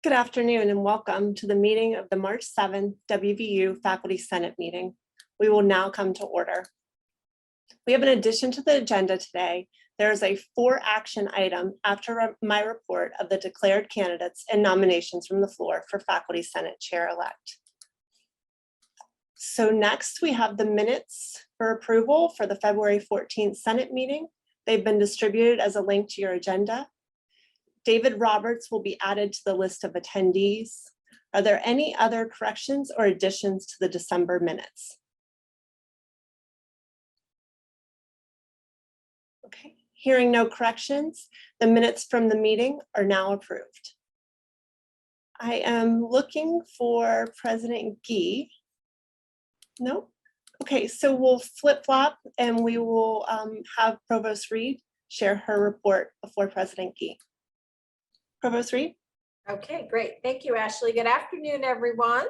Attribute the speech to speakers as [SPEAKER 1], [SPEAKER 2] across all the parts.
[SPEAKER 1] Good afternoon and welcome to the meeting of the March 7th WVU Faculty Senate meeting. We will now come to order. We have an addition to the agenda today. There is a 4-action item after my report of the declared candidates and nominations from the floor for Faculty Senate Chair-elect. So next we have the minutes for approval for the February 14th Senate meeting. They've been distributed as a link to your agenda. David Roberts will be added to the list of attendees. Are there any other corrections or additions to the December minutes? Okay, hearing no corrections, the minutes from the meeting are now approved. I am looking for President Gee. No? Okay, so we'll flip-flop and we will have Provost Reed share her report before President Gee. Provost Reed.
[SPEAKER 2] Okay, great. Thank you, Ashley. Good afternoon, everyone.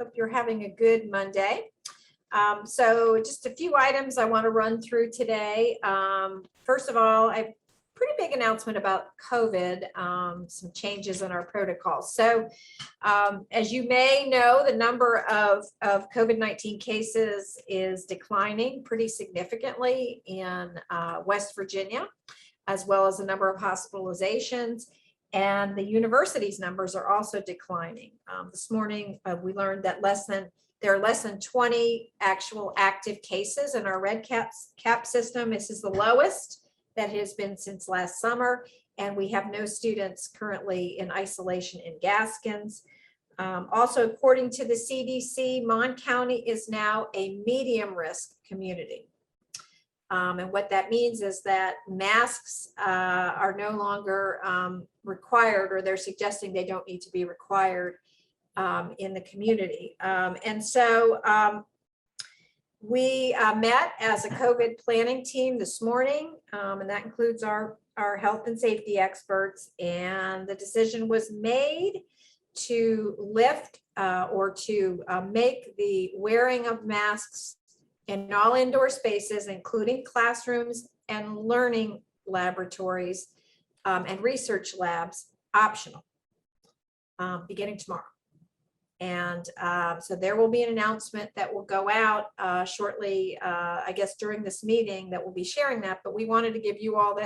[SPEAKER 2] Hope you're having a good Monday. So just a few items I want to run through today. First of all, I have a pretty big announcement about COVID, some changes in our protocols. So as you may know, the number of COVID-19 cases is declining pretty significantly in West Virginia, as well as the number of hospitalizations. And the university's numbers are also declining. This morning, we learned that there are less than 20 actual active cases in our red cap system. This is the lowest that has been since last summer. And we have no students currently in isolation in Gaskins. Also, according to the CDC, Mon County is now a medium risk community. And what that means is that masks are no longer required, or they're suggesting they don't need to be required in the community. And so we met as a COVID planning team this morning, and that includes our health and safety experts. And the decision was made to lift or to make the wearing of masks in all indoor spaces, including classrooms and learning laboratories and research labs, optional, beginning tomorrow. And so there will be an announcement that will go out shortly, I guess during this meeting, that will be sharing that, but we wanted to give you all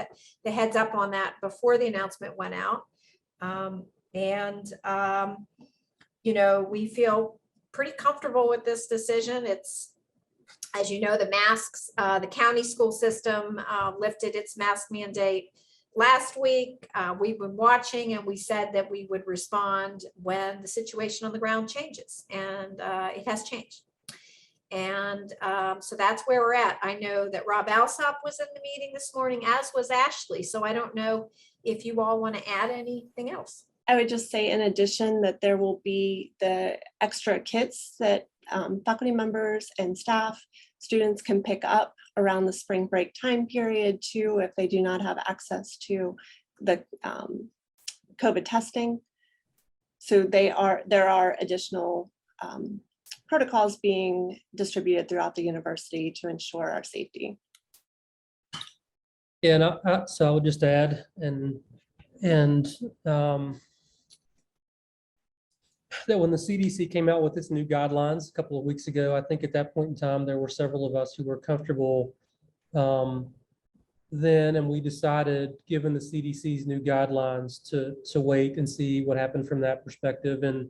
[SPEAKER 2] the heads up on that before the announcement went out. You know, we feel pretty comfortable with this decision. It's, as you know, the masks, the county school system lifted its mask mandate last week. We've been watching and we said that we would respond when the situation on the ground changes, and it has changed. And so that's where we're at. I know that Rob Alsop was in the meeting this morning, as was Ashley. So I don't know if you all want to add anything else.
[SPEAKER 1] I would just say in addition that there will be the extra kits that faculty members and staff, students can pick up around the spring break time period too, if they do not have access to the COVID testing. So there are additional protocols being distributed throughout the university to ensure our safety.
[SPEAKER 3] Yeah, and so I would just add, that when the CDC came out with its new guidelines a couple of weeks ago, I think at that point in time, there were several of us who were comfortable then, and we decided, given the CDC's new guidelines, to wait and see what happened from that perspective. And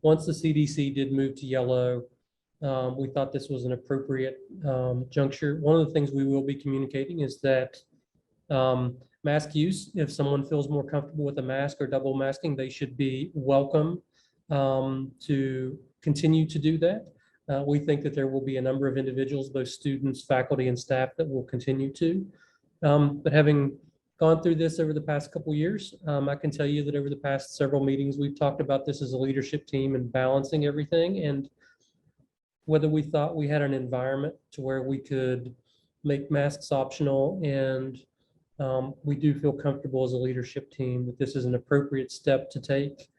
[SPEAKER 3] once the CDC did move to yellow, we thought this was an appropriate juncture. One of the things we will be communicating is that mask use, if someone feels more comfortable with a mask or double masking, they should be welcome to continue to do that. We think that there will be a number of individuals, both students, faculty, and staff, that will continue to. But having gone through this over the past couple of years, I can tell you that over the past several meetings, we've talked about this as a leadership team and balancing everything, and whether we thought we had an environment to where we could make masks optional. And we do feel comfortable as a leadership team that this is an appropriate step to take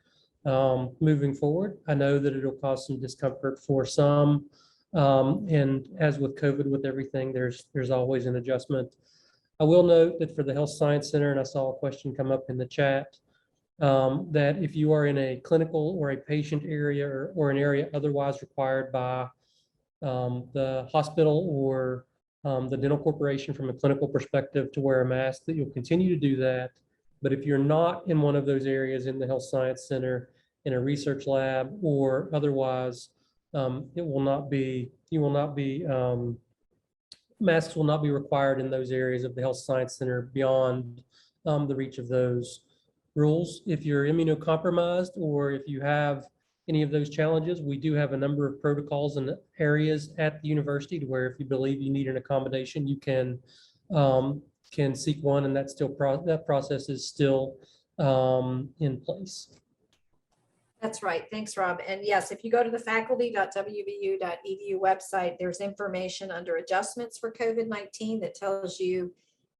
[SPEAKER 3] moving forward. I know that it'll cause some discomfort for some, and as with COVID, with everything, there's always an adjustment. I will note that for the Health Science Center, and I saw a question come up in the chat, that if you are in a clinical or a patient area or an area otherwise required by the hospital or the dental corporation from a clinical perspective to wear a mask, that you'll continue to do that. But if you're not in one of those areas in the health science center, in a research lab, or otherwise, it will not be, masks will not be required in those areas of the health science center beyond the reach of those rules. If you're immunocompromised or if you have any of those challenges, we do have a number of protocols and areas at the university to where if you believe you need an accommodation, you can seek one, and that's still that process is still in place.
[SPEAKER 2] That's right. Thanks, Rob. And yes, if you go to the faculty.wvu.edu website, there's information under adjustments for COVID-19 that tells you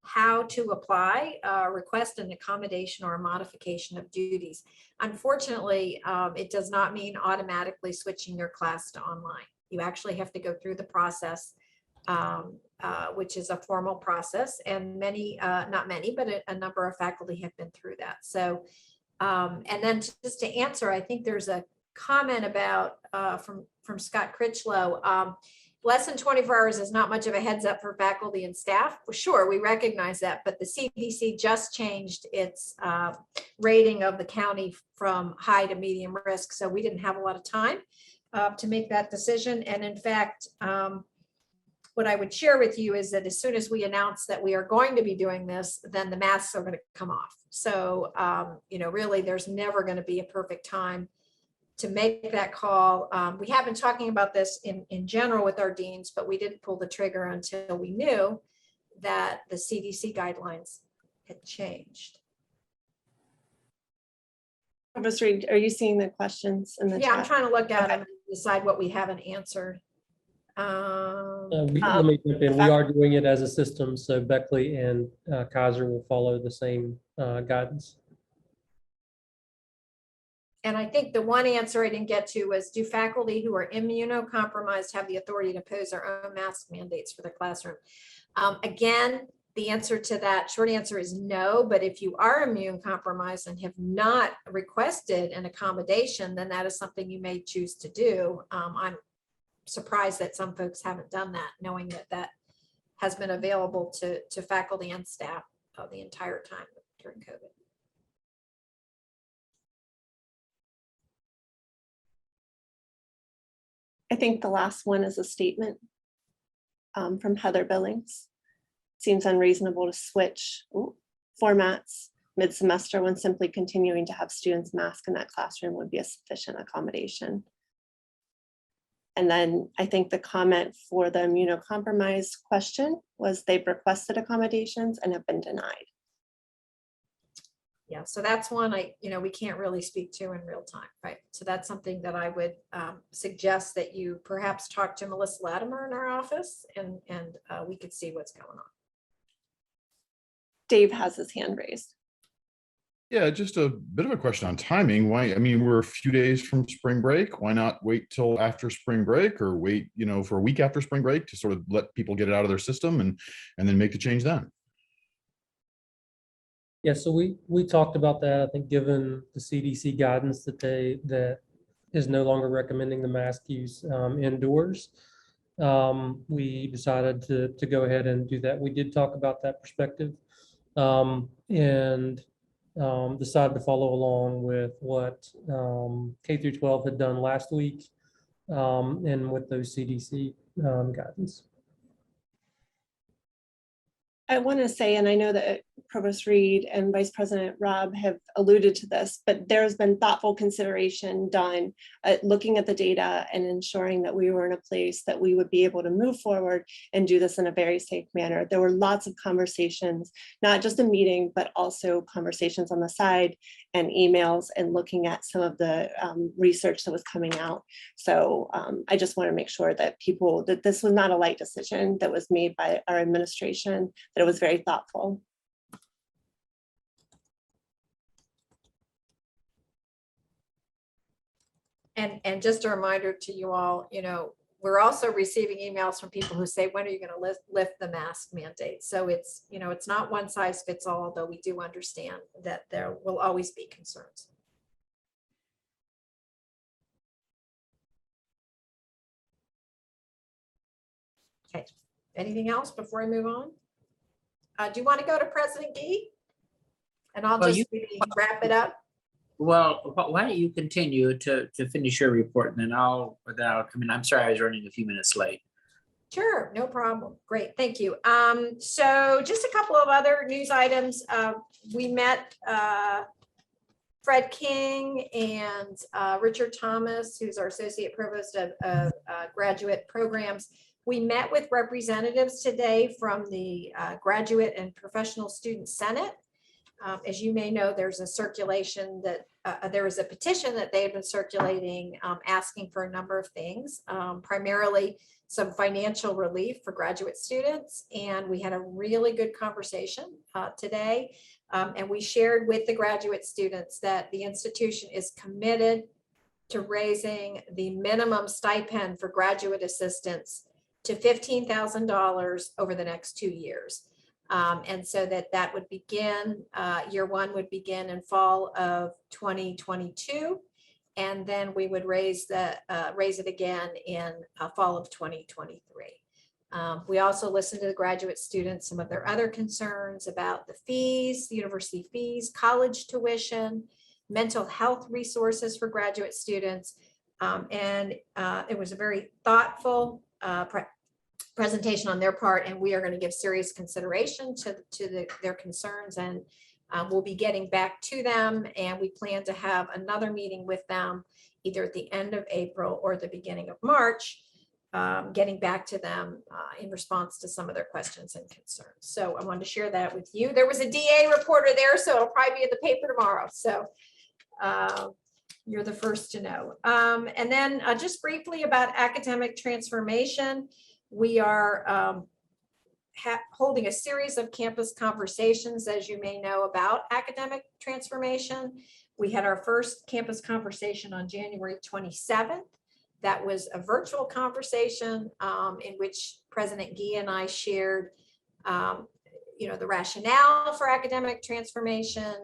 [SPEAKER 2] how to apply, request an accommodation or a modification of duties. Unfortunately, it does not mean automatically switching your class to online. You actually have to go through the process, which is a formal process, and many, not many, but a number of faculty have been through that. So, and then just to answer, I think there's a comment about from Scott Critchlow. Less than 24 hours is not much of a heads up for faculty and staff. Well, sure, we recognize that, but the CDC just changed its rating of the county from high to medium risk. So we didn't have a lot of time to make that decision. And in fact, what I would share with you is that as soon as we announce that we are going to be doing this, then the masks are going to come off. So, you know, really, there's never going to be a perfect time to make that call. We have been talking about this in general with our deans, but we didn't pull the trigger until we knew that the CDC guidelines had changed.
[SPEAKER 1] Provost Reed, are you seeing the questions in the
[SPEAKER 2] Yeah,
[SPEAKER 1] chat?
[SPEAKER 2] I'm trying to look at
[SPEAKER 1] Okay.
[SPEAKER 2] them and decide what we haven't answered.
[SPEAKER 3] Let me jump in. We are doing it as a system, so Beckley and Kaiser will follow the same guidance.
[SPEAKER 2] And I think the one answer I didn't get to was, do faculty who are immunocompromised have the authority to impose their own mask mandates for the classroom? Again, the answer to that short answer is no, but if you are immune compromised and have not requested an accommodation, then that is something you may choose to do. I'm surprised that some folks haven't done that, knowing that that has been available to faculty and staff the entire time during COVID.
[SPEAKER 1] I think the last one is a statement from Heather Billings. Seems unreasonable to switch formats mid-semester when simply continuing to have students mask in that classroom would be a sufficient accommodation. And then I think the comment for the immunocompromised question was they've requested accommodations and have been denied.
[SPEAKER 2] Yeah, so that's one we can't really speak to in real time, right? So that's something that I would suggest that you perhaps talk to Melissa Latimer in our office, and we could see what's going on.
[SPEAKER 1] Dave has his hand raised.
[SPEAKER 4] Yeah, just a bit of a question on timing. Why? I mean, we're a few days from spring break. Why not wait till after spring break, or wait, for a week after spring break to sort of let people get it out of their system and then make the change then?
[SPEAKER 3] Yeah, so we talked about that. I think given the CDC guidance that is no longer recommending the mask use indoors, we decided to go ahead and do that. We did talk about that perspective and decided to follow along with what K through 12 had done last week and with those CDC guidance.
[SPEAKER 1] I want to say, and I know that Provost Reed and Vice President Rob have alluded to this, but there's been thoughtful consideration done at looking at the data and ensuring that we were in a place that we would be able to move forward and do this in a very safe manner. There were lots of conversations, not just a meeting, but also conversations on the side and emails and looking at some of the research that was coming out. So I just want to make sure that that this was not a light decision that was made by our administration, that it was very thoughtful.
[SPEAKER 2] And just a reminder to you all, we're also receiving emails from people who say, when are you going to lift the mask mandate? So it's, you know, it's not one size fits all, though we do understand that there will always be concerns. Okay, anything else before I move on? Do you want to go to President Gee? And I'll
[SPEAKER 5] Well,
[SPEAKER 2] just maybe wrap it up.
[SPEAKER 5] Well, why don't you continue to finish your report, and then I'll, I mean, I'm sorry I was running a few minutes late.
[SPEAKER 2] Sure, no problem. Great, thank you. So just a couple of other news items. We met Fred King and Richard Thomas, who's our Associate Provost of Graduate Programs. We met with representatives today from the Graduate and Professional Student Senate. As you may know, there's a circulation that there was a petition that they had been circulating asking for a number of things, primarily some financial relief for graduate students. And we had a really good conversation today. And we shared with the graduate students that the institution is committed to raising the minimum stipend for graduate assistants to $15,000 over the next 2 years. And so that would begin, year one would begin in fall of 2022. And then we would raise it again in fall of 2023. We also listened to the graduate students, some of their other concerns about the fees, university fees, college tuition, mental health resources for graduate students. And it was a very thoughtful presentation on their part, and we are going to give serious consideration to their concerns, and we'll be getting back to them, and we plan to have another meeting with them either at the end of April or the beginning of March, getting back to them in response to some of their questions and concerns. So I wanted to share that with you. There was a DA reporter there, so it'll probably be in the paper tomorrow. So you're the first to know. And then just briefly about academic transformation. We are holding a series of campus conversations, as you may know, about academic transformation. We had our first campus conversation on January 27th. That was a virtual conversation in which President Gee and I shared, the rationale for academic transformation,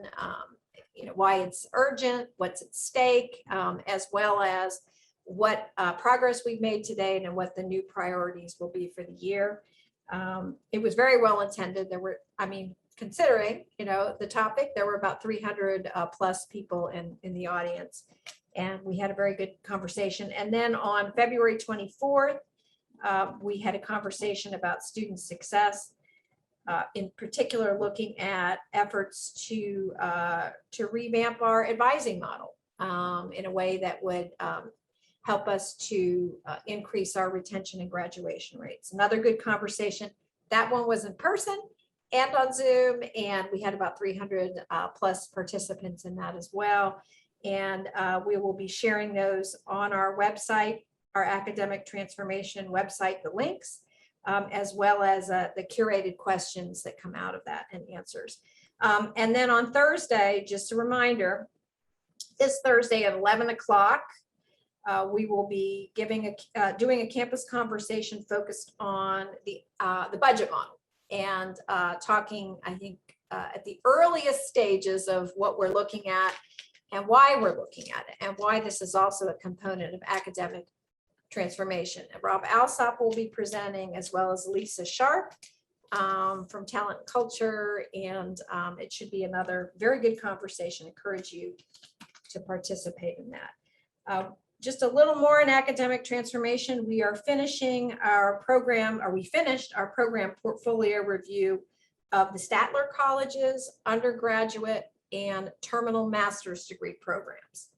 [SPEAKER 2] why it's urgent, what's at stake, as well as what progress we've made today and what the new priorities will be for the year. It was very well attended. There were, considering, the topic, there were about 300 plus people in the audience, and we had a very good conversation. And then on February 24th, we had a conversation about student success, in particular looking at efforts to revamp our advising model in a way that would help us to increase our retention and graduation rates. Another good conversation. That one was in person and on Zoom, and we had about 300 plus participants in that as well. And we will be sharing those on our website, our academic transformation website, the links, as well as the curated questions that come out of that and answers. And then on Thursday, just a reminder, this Thursday at 11 o'clock, we will be doing a campus conversation focused on the budget model and talking, I think, at the earliest stages of what we're looking at and why we're looking at it and why this is also a component of academic transformation. And Rob Alsop will be presenting, as well as Lisa Sharp from Talent and Culture, and it should be another very good conversation. I encourage you to participate in that. Just a little more in academic transformation. We are finishing our program, or we finished our program portfolio review of the Statler College's undergraduate and terminal master's degree programs.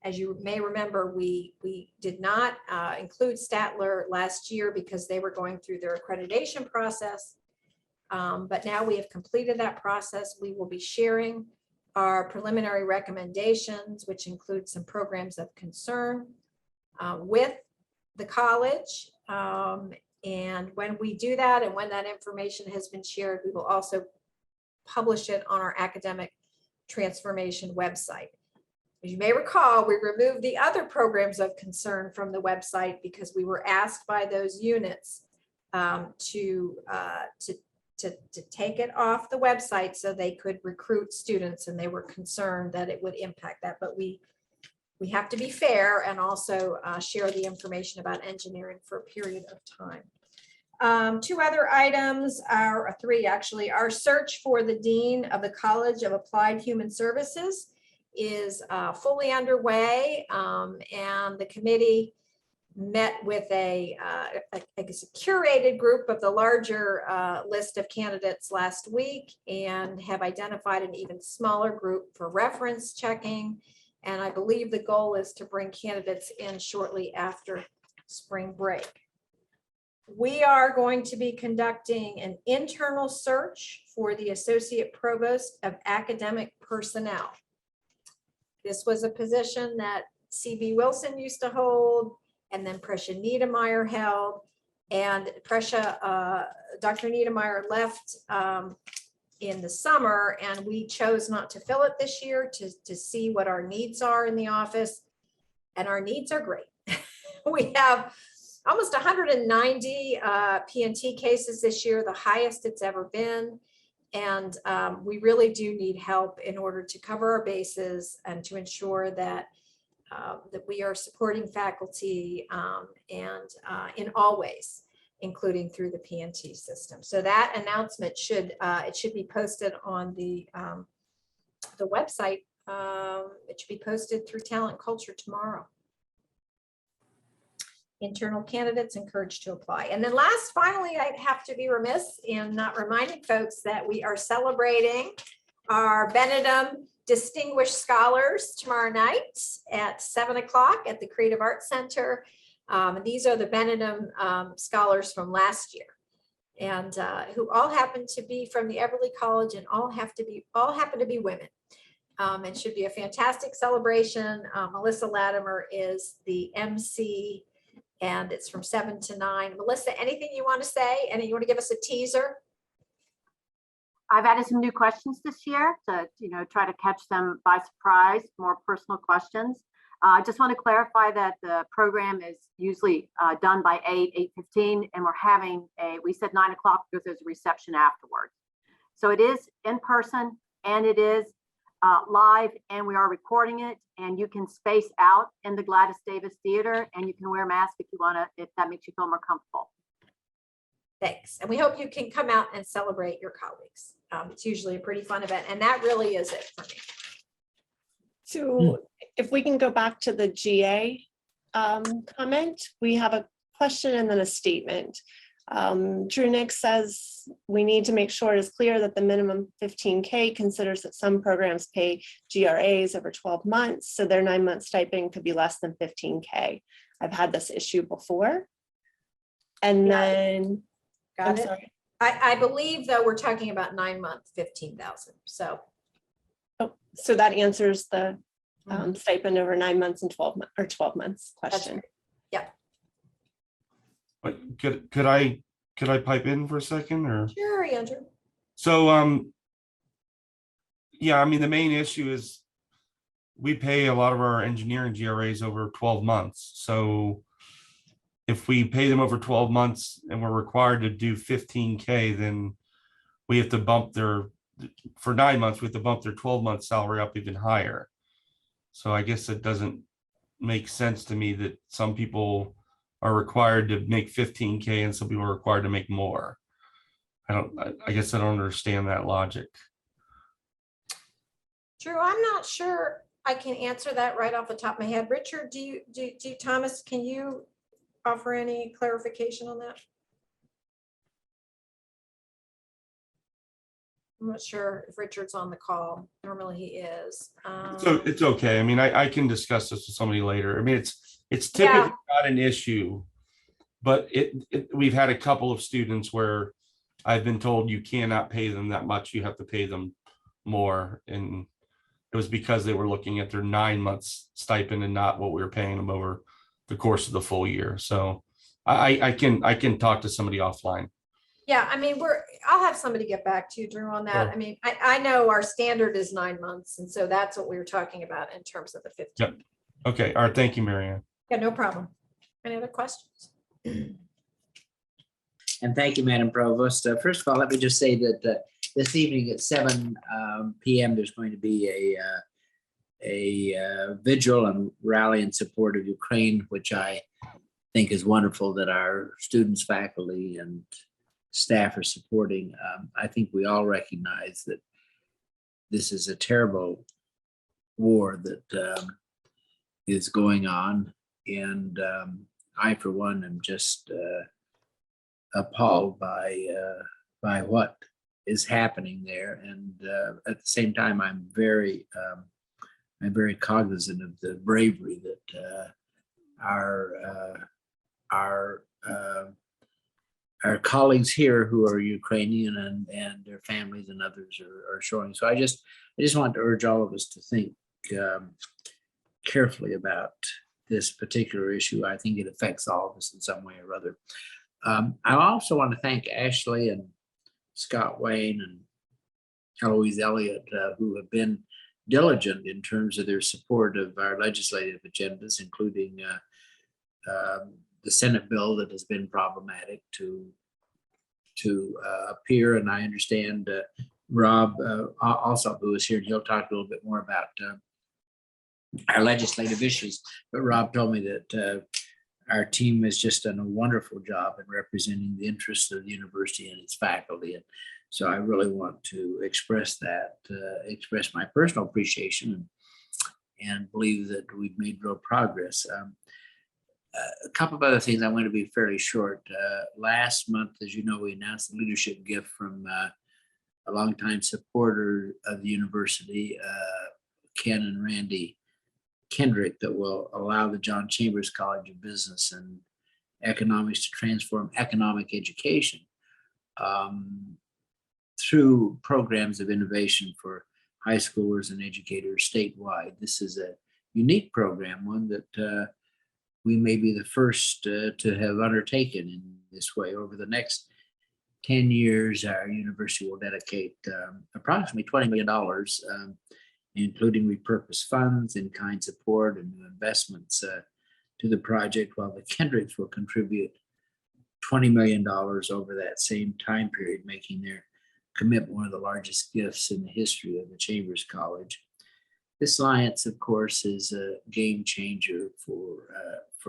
[SPEAKER 2] As you may remember, we did not include Statler last year because they were going through their accreditation process. But now we have completed that process. We will be sharing our preliminary recommendations, which include some programs of concern with the college. And when we do that, and when that information has been shared, we will also publish it on our academic transformation website. As you may recall, we removed the other programs of concern from the website because we were asked by those units to take it off the website so they could recruit students, and they were concerned that it would impact that. But we have to be fair and also share the information about engineering for a period of time. Two other items are three actually. Our search for the Dean of the College of Applied Human Services is fully underway, and the committee met with I guess a curated group of the larger list of candidates last week, and have identified an even smaller group for reference checking. And I believe the goal is to bring candidates in shortly after spring break. We are going to be conducting an internal search for the Associate Provost of Academic Personnel. This was a position that C.B. Wilson used to hold, and then Presha Niedermeyer held. And Dr. Niedermeyer left in the summer, and we chose not to fill it this year to see what our needs are in the office. And our needs are great. We have almost 190 P&T cases this year, the highest it's ever been. And we really do need help in order to cover our bases and to ensure that we are supporting faculty and in all ways, including through the P&T system. So that announcement should be posted on the website. It should be posted through Talent Culture tomorrow. Internal candidates encouraged to apply. And then finally, I'd have to be remiss in not reminding folks that we are celebrating our Benedum Distinguished Scholars tomorrow night at 7 o'clock at the Creative Arts Center. These are the Benedum scholars from last year, and who all happen to be from the Everly College, and all happen to be women. It should be a fantastic celebration. Melissa Latimer is the MC, and it's from 7 to 9. Melissa, anything you want to say? And you want to give us a teaser?
[SPEAKER 6] I've added some new questions this year to, try to catch them by surprise, more personal questions. I just want to clarify that the program is usually done by 8:15, and we said 9 o'clock because there's a reception afterwards. So it is in person, and it is live, and we are recording it, and you can space out in the Gladys Davis Theater, and you can wear a mask if you want to, if that makes you feel more comfortable.
[SPEAKER 2] Thanks. And we hope you can come out and celebrate your colleagues. It's usually a pretty fun event, and that really is it for me.
[SPEAKER 1] So if we can go back to the GA comment, we have a question and then a statement. Drew Nick says we need to make sure it is clear that the minimum 15K considers that some programs pay GRAs over 12 months, so their 9-month stipend could be less than 15K. I've had this issue before. And then,
[SPEAKER 2] Got it. I believe though we're talking about 9-month 15,000. So.
[SPEAKER 1] So that answers the stipend over 9 months and 12 months question.
[SPEAKER 2] Right. Yeah.
[SPEAKER 7] But could I pipe in for a second, or?
[SPEAKER 2] Sure, Andrew.
[SPEAKER 7] So yeah, I mean, the main issue is we pay a lot of our engineering GRAs over 12 months. So if we pay them over 12 months and we're required to do 15K, then we have to bump for 9 months, we have to bump their 12-month salary up even higher. So I guess it doesn't make sense to me that some people are required to make 15K and some people are required to make more. I guess I don't understand that logic.
[SPEAKER 2] Drew, I'm not sure I can answer that right off the top of my head. Richard, Thomas, can you offer any clarification on that? I'm not sure if Richard's on the call. Normally he is.
[SPEAKER 7] So it's okay. I mean, I can discuss this with somebody later. I mean, it's typically not an issue, but we've had a couple of students where I've been told you cannot pay them that much. You have to pay them more. And it was because they were looking at their 9 months stipend and not what we were paying them over the course of the full year. So I can talk to somebody offline.
[SPEAKER 2] Yeah, I mean, I'll have somebody get back to you, Drew, on that.
[SPEAKER 3] Sure.
[SPEAKER 2] I mean, I know our standard is 9 months, and so that's what we were talking about in terms of the 15.
[SPEAKER 7] Yep. Okay, all right, thank you, Mary Ann.
[SPEAKER 2] Yeah, no problem. Any other questions?
[SPEAKER 5] And thank you, Madam Provost. First of all, let me just say that this evening at 7 PM, there's going to be a vigil and rally in support of Ukraine, which I think is wonderful that our students, faculty, and staff are supporting. I think we all recognize that this is a terrible war that is going on. And I, for one, am just appalled by what is happening there. And at the same time, I'm very cognizant of the bravery that our colleagues here who are Ukrainian and their families and others are showing. So I just want to urge all of us to think carefully about this particular issue. I think it affects all of us in some way or other. I also want to thank Ashley and Scott Wayne and Eloise Elliott, who have been diligent in terms of their support of our legislative agendas, including the Senate bill that has been problematic to appear. And I understand Rob also, who is here, and he'll talk a little bit more about our legislative issues. But Rob told me that our team has just done a wonderful job in representing the interests of the university and its faculty. And so I really want to express my personal appreciation and believe that we've made real progress. A couple of other things. I want to be fairly short. Last month, as you know, we announced the leadership gift from a longtime supporter of the university, Ken and Randy Kendrick, that will allow the John Chambers College of Business and Economics to transform economic education through programs of innovation for high schoolers and educators statewide. This is a unique program, one that we may be the first to have undertaken in this way. Over the next 10 years, our university will dedicate approximately $20 million, including repurposed funds, in-kind support, and new investments to the project, while the Kendricks will contribute $20 million over that same time period, making their commitment one of the largest gifts in the history of the Chambers College. This alliance, of course, is a game changer for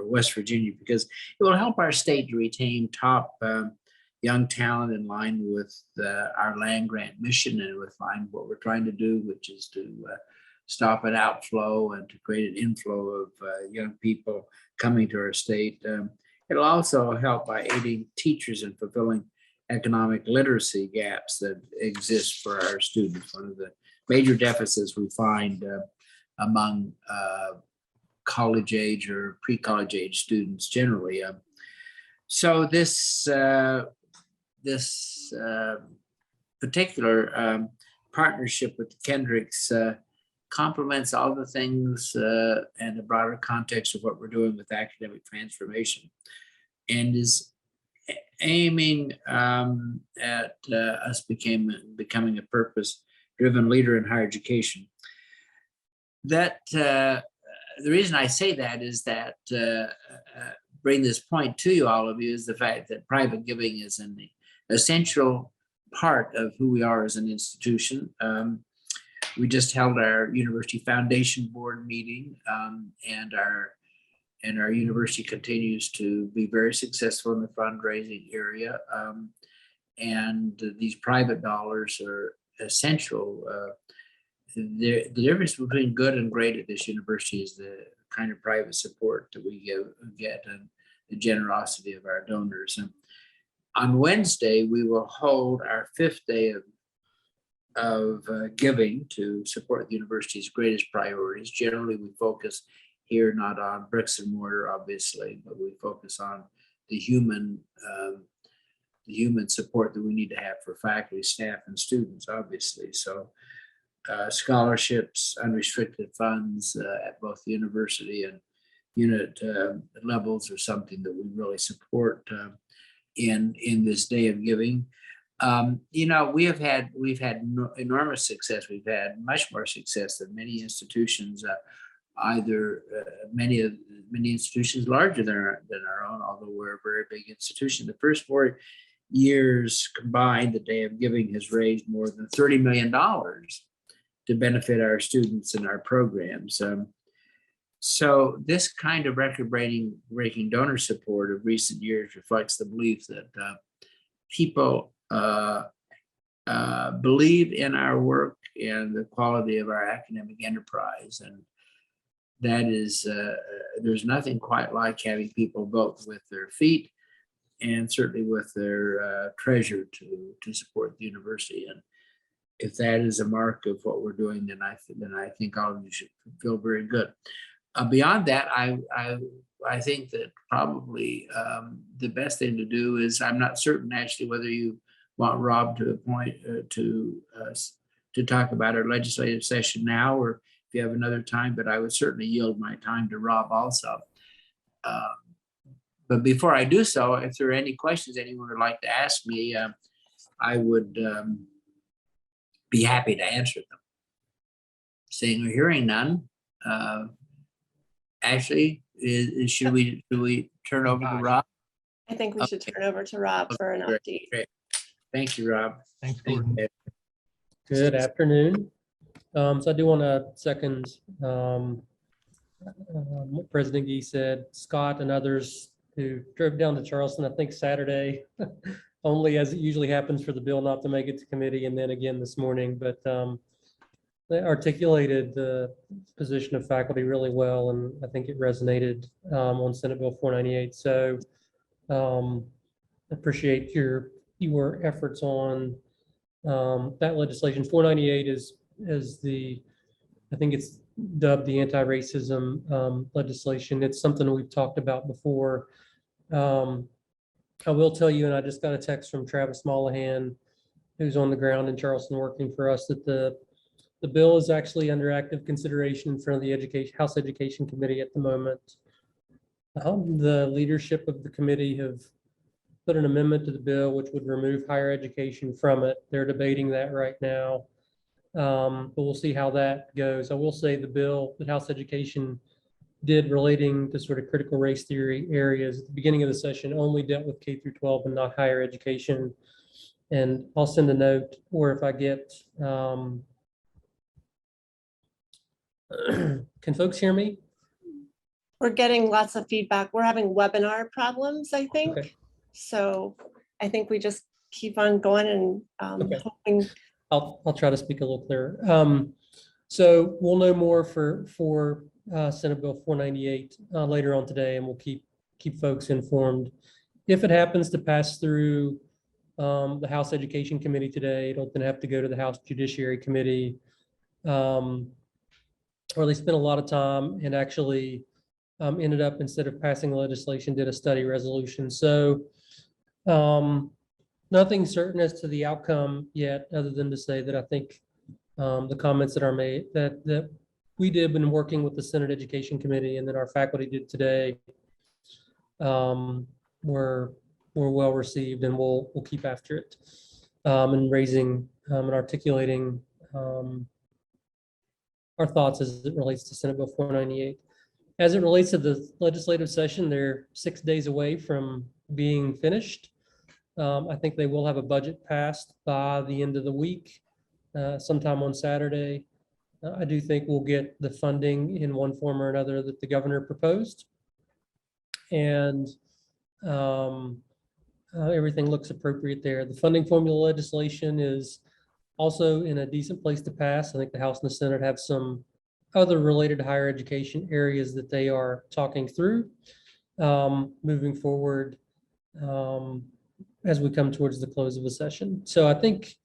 [SPEAKER 5] West Virginia, because it will help our state to retain top young talent in line with our land grant mission and with line what we're trying to do, which is to stop an outflow and to create an inflow of young people coming to our state. It'll also help by aiding teachers in fulfilling economic literacy gaps that exist for our students. One of the major deficits we find among college age or pre-college age students generally. So this particular partnership with the Kendricks complements all the things and the broader context of what we're doing with academic transformation, and is aiming at us becoming a purpose-driven leader in higher education. That the reason I say that is that bring this point to you, all of you, is the fact that private giving is an essential part of who we are as an institution. We just held our University Foundation Board meeting, and our university continues to be very successful in the fundraising area. And these private dollars are essential. The difference between good and great at this university is the kind of private support that we get and the generosity of our donors. And on Wednesday, we will hold our 5th day of giving to support the university's greatest priorities. Generally, we focus here not on bricks and mortar, obviously, but we focus on the human support that we need to have for faculty, staff, and students, obviously. So scholarships, unrestricted funds at both the university and unit levels are something that we really support. in this day of giving. You know, we've had enormous success. We've had much more success than many institutions, many institutions larger than our own, although we're a very big institution. The first 4 years combined, the Day of Giving has raised more than $30 million to benefit our students and our programs. So this kind of record-breaking donor support of recent years reflects the belief that people believe in our work and the quality of our academic enterprise. And that is, there's nothing quite like having people vote with their feet and certainly with their treasure to support the university. And if that is a mark of what we're doing, then I think all of you should feel very good. Beyond that, I think that probably the best thing to do is, I'm not certain actually whether you want Rob to appoint to talk about our legislative session now, or if you have another time, but I would certainly yield my time to Rob also. But before I do so, if there are any questions anyone would like to ask me, I would be happy to answer them. Seeing or hearing none, Ashley, should we turn over to Rob?
[SPEAKER 1] I think we should turn over to Rob for an update.
[SPEAKER 5] Great. Thank you, Rob.
[SPEAKER 8] Thanks, Gordon.
[SPEAKER 3] Good afternoon. So I do want to second what President Gee said. Scott and others who drove down to Charleston, I think Saturday, only as it usually happens for the bill not to make it to committee, and then again this morning. But they articulated the position of faculty really well, and I think it resonated on Senate Bill 498. So appreciate your efforts on that legislation. 498 is the, I think it's dubbed the anti-racism legislation. It's something we've talked about before. I will tell you, and I just got a text from Travis Mollahan, who's on the ground in Charleston working for us, that the bill is actually under active consideration in front of the House Education Committee at the moment. The leadership of the committee have put an amendment to the bill which would remove higher education from it. They're debating that right now. But we'll see how that goes. I will say the bill that House Education did relating to sort of critical race theory areas at the beginning of the session only dealt with K through 12 and not higher education. And I'll send a note, or if I get, can folks hear me?
[SPEAKER 1] We're getting lots of feedback. We're having webinar problems, I think.
[SPEAKER 3] Okay.
[SPEAKER 1] So I think we just keep on going and
[SPEAKER 3] Okay.
[SPEAKER 1] hoping.
[SPEAKER 3] I'll try to speak a little clearer. So we'll know more for Senate Bill 498 later on today, and we'll keep folks informed. If it happens to pass through the House Education Committee today, it'll then have to go to the House Judiciary Committee, where they spent a lot of time and actually ended up, instead of passing the legislation, did a study resolution. So nothing certain as to the outcome yet, other than to say that I think the comments that are made that we did when working with the Senate Education Committee and that our faculty did today were well received, and we'll keep after it and raising and articulating our thoughts as it relates to Senate Bill 498. As it relates to the legislative session, they're 6 days away from being finished. I think they will have a budget passed by the end of the week, sometime on Saturday. I do think we'll get the funding in one form or another that the governor proposed. And everything looks appropriate there. The funding formula legislation is also in a decent place to pass. I think the House and the Senate have some other related to higher education areas that they are talking through moving forward as we come towards the close of the session. So I think,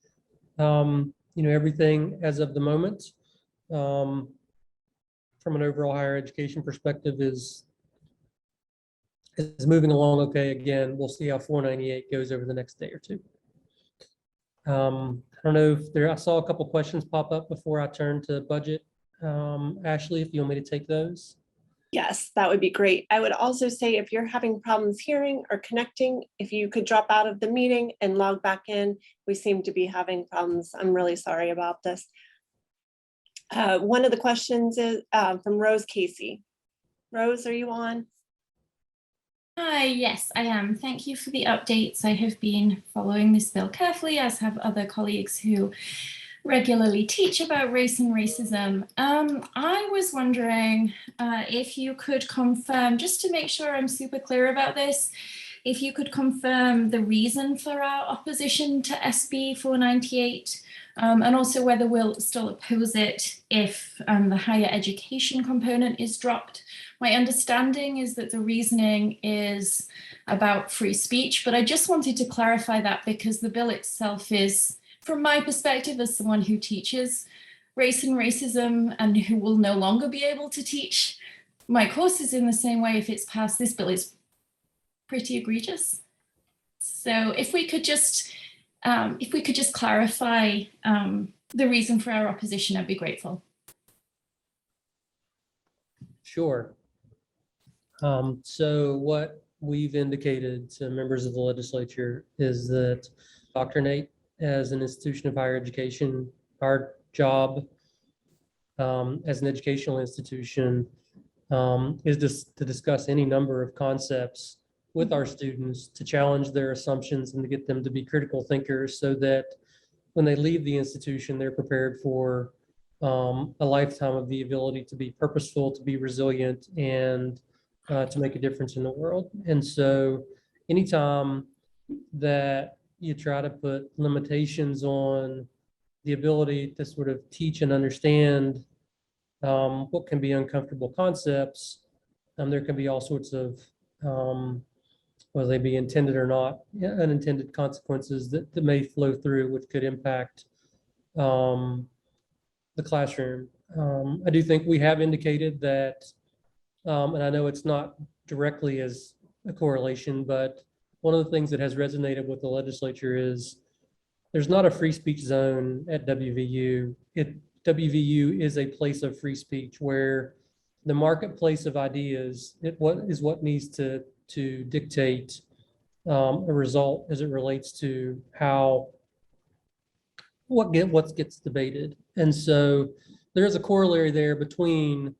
[SPEAKER 3] everything as of the moment from an overall higher education perspective is moving along okay. Again, we'll see how 498 goes over the next day or two. I don't know if I saw a couple questions pop up before I turn to budget. Ashley, if you want me to take those.
[SPEAKER 1] Yes, that would be great. I would also say if you're having problems hearing or connecting, if you could drop out of the meeting and log back in. We seem to be having problems. I'm really sorry about this. One of the questions is from Rose Casey. Rose, are you on?
[SPEAKER 8] Hi, yes, I am. Thank you for the updates. I have been following this bill carefully, as have other colleagues who regularly teach about race and racism. I was wondering if you could confirm, just to make sure I'm super clear about this, if you could confirm the reason for our opposition to SB 498, and also whether we'll still oppose it if the higher education component is dropped. My understanding is that the reasoning is about free speech, but I just wanted to clarify that because the bill itself is, from my perspective as someone who teaches race and racism and who will no longer be able to teach my courses in the same way if it's passed, this bill is pretty egregious. So if we could just clarify the reason for our opposition, I'd be grateful.
[SPEAKER 3] Sure. So what we've indicated to members of the legislature is that Doctrinate as an institution of higher education, our job as an educational institution is just to discuss any number of concepts with our students to challenge their assumptions and to get them to be critical thinkers so that when they leave the institution, they're prepared for a lifetime of the ability to be purposeful, to be resilient, and to make a difference in the world. And so anytime that you try to put limitations on the ability to sort of teach and understand what can be uncomfortable concepts, there can be all sorts of, whether they be intended or not, unintended consequences that may flow through, which could impact the classroom. I do think we have indicated that, and I know it's not directly as a correlation, but one of the things that has resonated with the legislature is there's not a free speech zone at WVU. WVU is a place of free speech where the marketplace of ideas what needs to dictate a result as it relates to how what gets debated. And so there is a corollary there between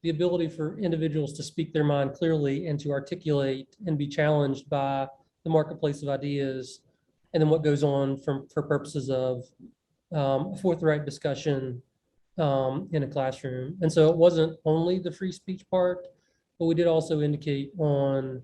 [SPEAKER 3] the ability for individuals to speak their mind clearly and to articulate and be challenged by the marketplace of ideas, and then what goes on for purposes of a forthright discussion in a classroom. And so it wasn't only the free speech part, but we did also indicate on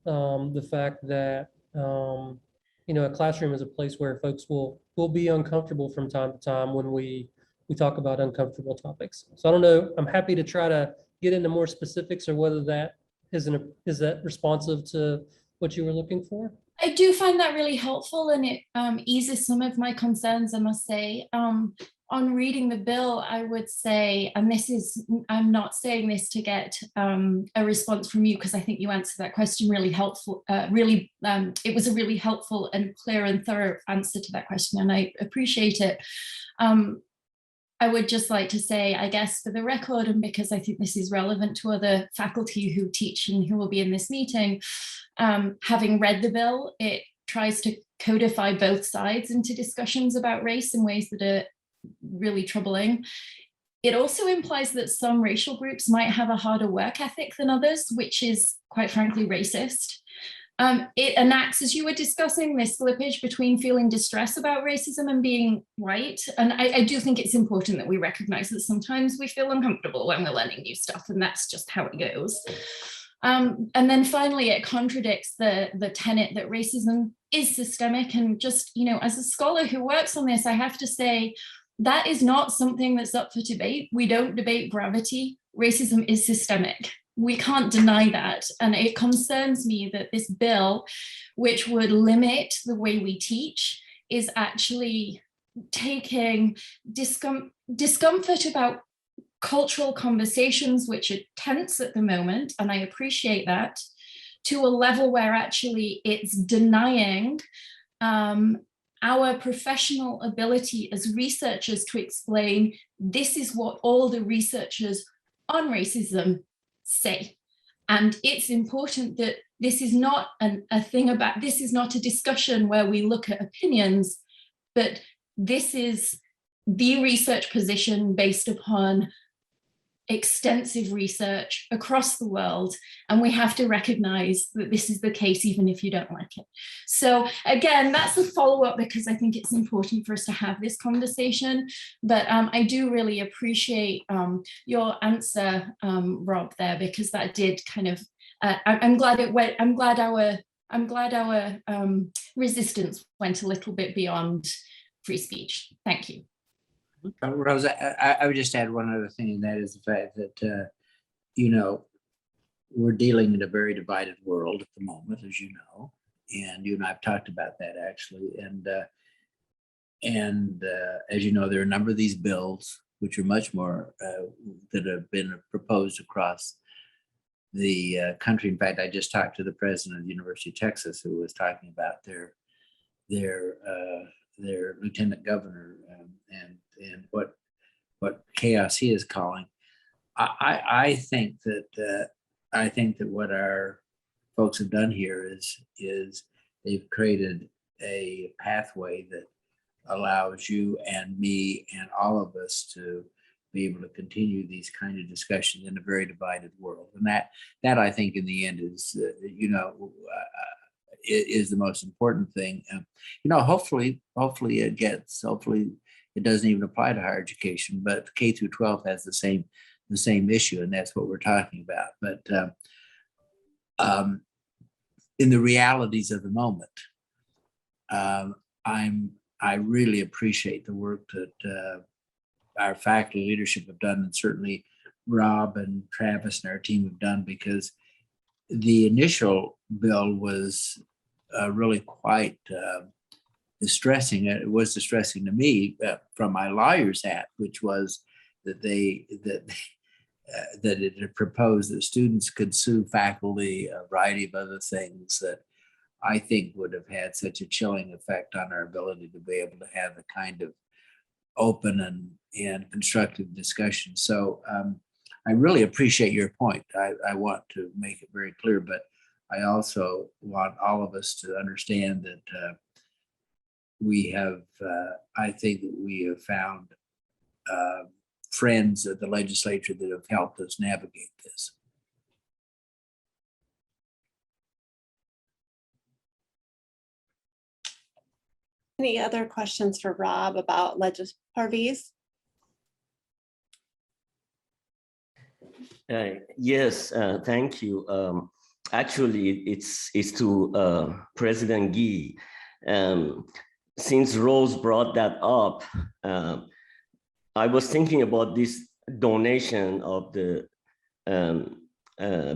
[SPEAKER 3] the fact that a classroom is a place where folks will be uncomfortable from time to time when we talk about uncomfortable topics. So I don't know, I'm happy to try to get into more specifics or whether that is that responsive to what you were looking for?
[SPEAKER 8] I do find that really helpful, and it eases some of my concerns, I must say. On reading the bill, I would say, and I'm not saying this to get a response from you, because I think you answered that question really helpful, it was a really helpful and clear and thorough answer to that question, and I appreciate it. I would just like to say, I guess for the record, and because I think this is relevant to other faculty who teach and who will be in this meeting, having read the bill, it tries to codify both sides into discussions about race in ways that are really troubling. It also implies that some racial groups might have a harder work ethic than others, which is quite frankly racist. It enacts, as you were discussing, this slippage between feeling distress about racism and being right. And I do think it's important that we recognize that sometimes we feel uncomfortable when we're learning new stuff, and that's just how it goes. And then finally, it contradicts the tenet that racism is systemic. And just, as a scholar who works on this, I have to say that is not something that's up for debate. We don't debate gravity. Racism is systemic. We can't deny that. And it concerns me that this bill, which would limit the way we teach, is actually taking discomfort about cultural conversations, which are tense at the moment, and I appreciate that, to a level where actually it's denying our professional ability as researchers to explain this is what all the researchers on racism say. And it's important that this is not this is not a discussion where we look at opinions, but this is the research position based upon extensive research across the world, and we have to recognize that this is the case even if you don't like it. So again, that's a follow-up because I think it's important for us to have this conversation, but I do really appreciate your answer, Rob, there, because that did kind of I'm glad our resistance went a little bit beyond free speech. Thank you.
[SPEAKER 5] Rosa, I would just add one other thing, and that is the fact that, you know, we're dealing in a very divided world at the moment, as you know, and you and I have talked about that actually. And as you know, there are a number of these bills, which are much more that have been proposed across the country. In fact, I just talked to the president of the University of Texas, who was talking about their lieutenant governor and what chaos he is calling. I think that what our folks have done here is they've created a pathway that allows you and me and all of us to be able to continue these kind of discussions in a very divided world. And that I think in the end is, is the most important thing. Hopefully it doesn't even apply to higher education, but K through 12 has the same issue, and that's what we're talking about. But in the realities of the moment, I really appreciate the work that our faculty leadership have done, and certainly Rob and Travis and our team have done, because the initial bill was really quite distressing. It was distressing to me from my lawyer's hat, which was that that it had proposed that students could sue faculty, a variety of other things that I think would have had such a chilling effect on our ability to be able to have the kind of open and constructive discussion. So I really appreciate your point. I want to make it very clear, but I also want all of us to understand that we have, I think that we have found friends at the legislature that have helped us navigate this.
[SPEAKER 1] Any other questions for Rob about Parviz?
[SPEAKER 9] Yes, thank you. Actually, it's to President Gee. Since Rose brought that up, I was thinking about this donation of the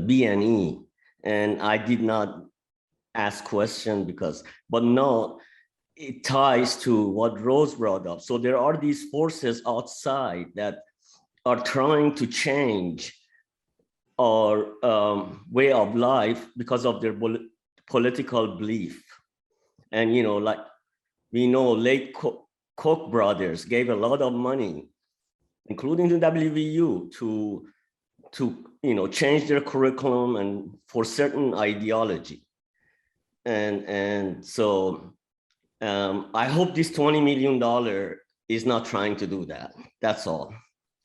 [SPEAKER 9] B&E, and I did not ask question but no, it ties to what Rose brought up. So there are these forces outside that are trying to change our way of life because of their political belief. And, like we know, late Koch brothers gave a lot of money, including the WVU, to change their curriculum and for certain ideology. And so I hope this $20 million is not trying to do that. That's all.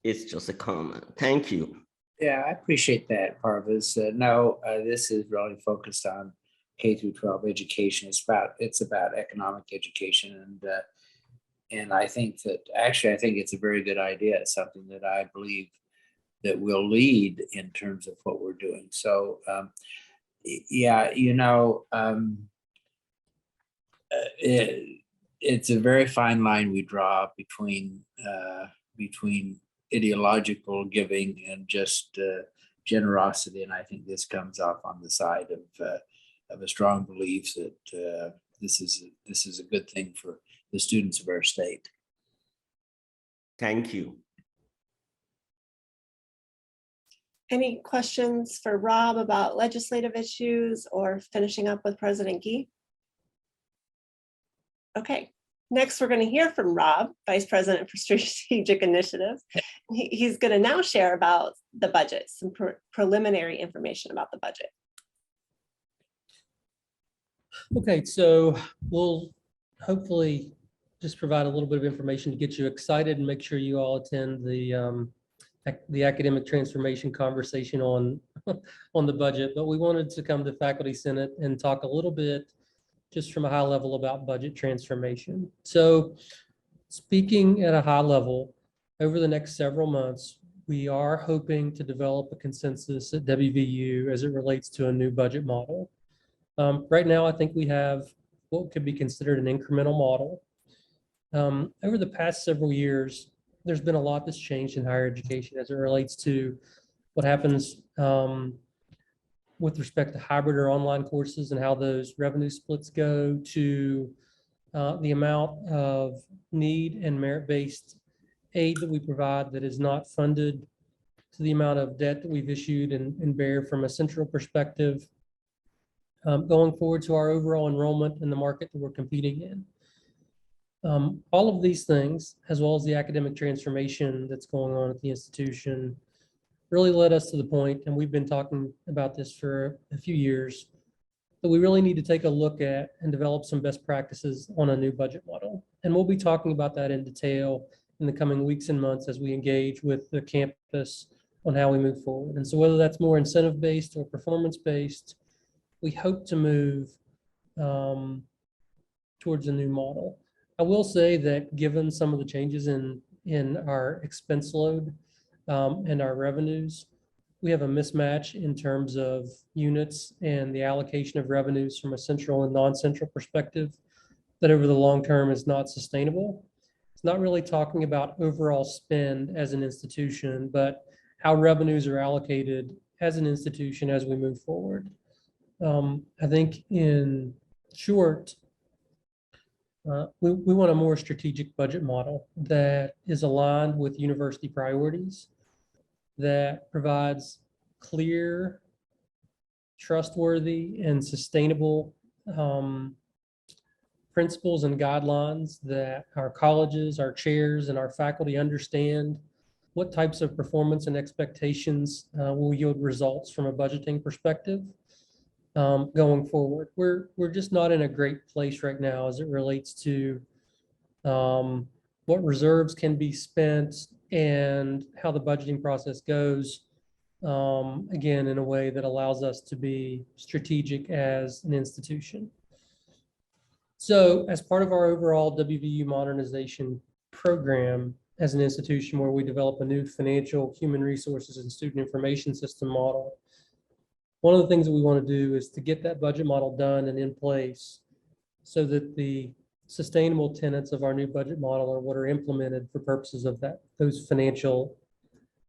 [SPEAKER 9] It's just a comment. Thank you.
[SPEAKER 5] Yeah, I appreciate that, Parviz. No, this is really focused on K through 12 education. It's about economic education, and I think that actually I think it's a very good idea. It's something that I believe that will lead in terms of what we're doing. So yeah, it's a very fine line we draw between ideological giving and just generosity, and I think this comes off on the side of a strong belief that this is a good thing for the students of our state.
[SPEAKER 9] Thank you.
[SPEAKER 1] Any questions for Rob about legislative issues or finishing up with President Gee? Okay, Next, we're going to hear from Rob, Vice President for Strategic Initiatives. He's going to now share about the budget, some preliminary information about the budget.
[SPEAKER 3] Okay, so we'll hopefully just provide a little bit of information to get you excited and make sure you all attend the academic transformation conversation on the budget. But we wanted to come to Faculty Senate and talk a little bit just from a high level about budget transformation. So speaking at a high level, over the next several months, we are hoping to develop a consensus at WVU as it relates to a new budget model. Right now, I think we have what could be considered an incremental model. Over the past several years, there's been a lot that's changed in higher education as it relates to what happens with respect to hybrid or online courses and how those revenue splits go, to the amount of need and merit-based aid that we provide that is not funded, to the amount of debt that we've issued and bear from a central perspective, going forward to our overall enrollment in the market that we're competing in. All of these things, as well as the academic transformation that's going on at the institution, really led us to the point, and we've been talking about this for a few years, that we really need to take a look at and develop some best practices on a new budget model. And we'll be talking about that in detail in the coming weeks and months as we engage with the campus on how we move forward. And so whether that's more incentive-based or performance-based, we hope to move towards a new model. I will say that given some of the changes in our expense load and our revenues, we have a mismatch in terms of units and the allocation of revenues from a central and non-central perspective that over the long term is not sustainable. It's not really talking about overall spend as an institution, but how revenues are allocated as an institution as we move forward. I think in short, we want a more strategic budget model that is aligned with university priorities, that provides clear, trustworthy, and sustainable principles and guidelines that our colleges, our chairs, and our faculty understand what types of performance and expectations will yield results from a budgeting perspective. Going forward, we're just not in a great place right now as it relates to what reserves can be spent and how the budgeting process goes, again, in a way that allows us to be strategic as an institution. So as part of our overall WVU modernization program as an institution where we develop a new financial, human resources, and student information system model, one of the things that we want to do is to get that budget model done and in place so that the sustainable tenets of our new budget model are what are implemented for purposes of those financial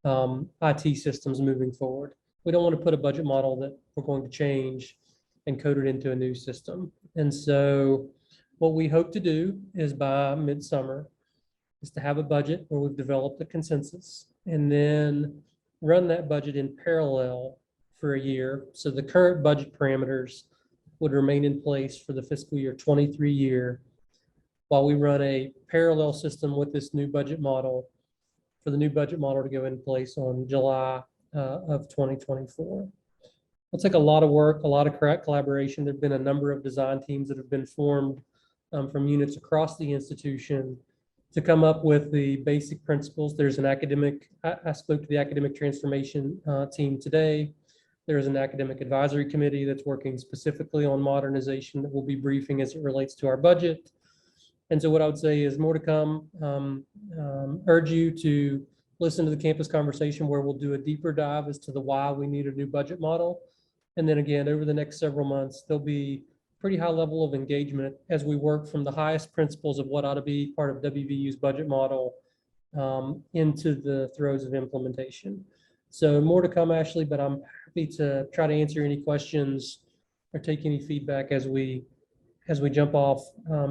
[SPEAKER 3] IT systems moving forward. We don't want to put a budget model that we're going to change and code it into a new system. And so what we hope to do is by midsummer is to have a budget where we've developed a consensus and then run that budget in parallel for a year. So the current budget parameters would remain in place for the fiscal year 23 year, while we run a parallel system with this new budget model for the new budget model to go in place on July of 2024. It'll take a lot of work, a lot of collaboration. There've been a number of design teams that have been formed from units across the institution to come up with the basic principles. There's an academic, I spoke to the academic transformation team today. There is an academic advisory committee that's working specifically on modernization that will be briefing as it relates to our budget. And so what I would say is more to come. Urge you to listen to the campus conversation where we'll do a deeper dive as to the why we need a new budget model. And then again, over the next several months, there'll be pretty high level of engagement as we work from the highest principles of what ought to be part of WVU's budget model into the throes of implementation. So more to come, Ashley, but I'm happy to try to answer any questions or take any feedback as we jump off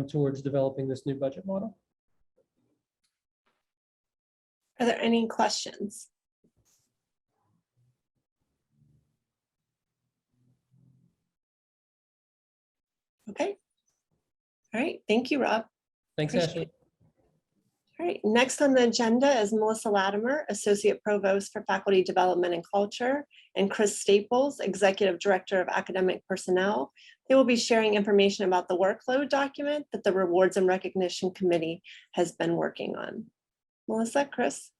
[SPEAKER 3] towards developing this new budget model.
[SPEAKER 1] Are there any questions? Okay. All right. Thank you, Rob.
[SPEAKER 3] Thanks,
[SPEAKER 1] Appreciate
[SPEAKER 3] Ashley.
[SPEAKER 1] All right, next on the agenda is Melissa Latimer, Associate Provost for Faculty Development and Culture, and Chris Staples, Executive Director of Academic Personnel. They will be sharing information about the workload document that the Rewards and Recognition Committee has been working on. Melissa, Chris.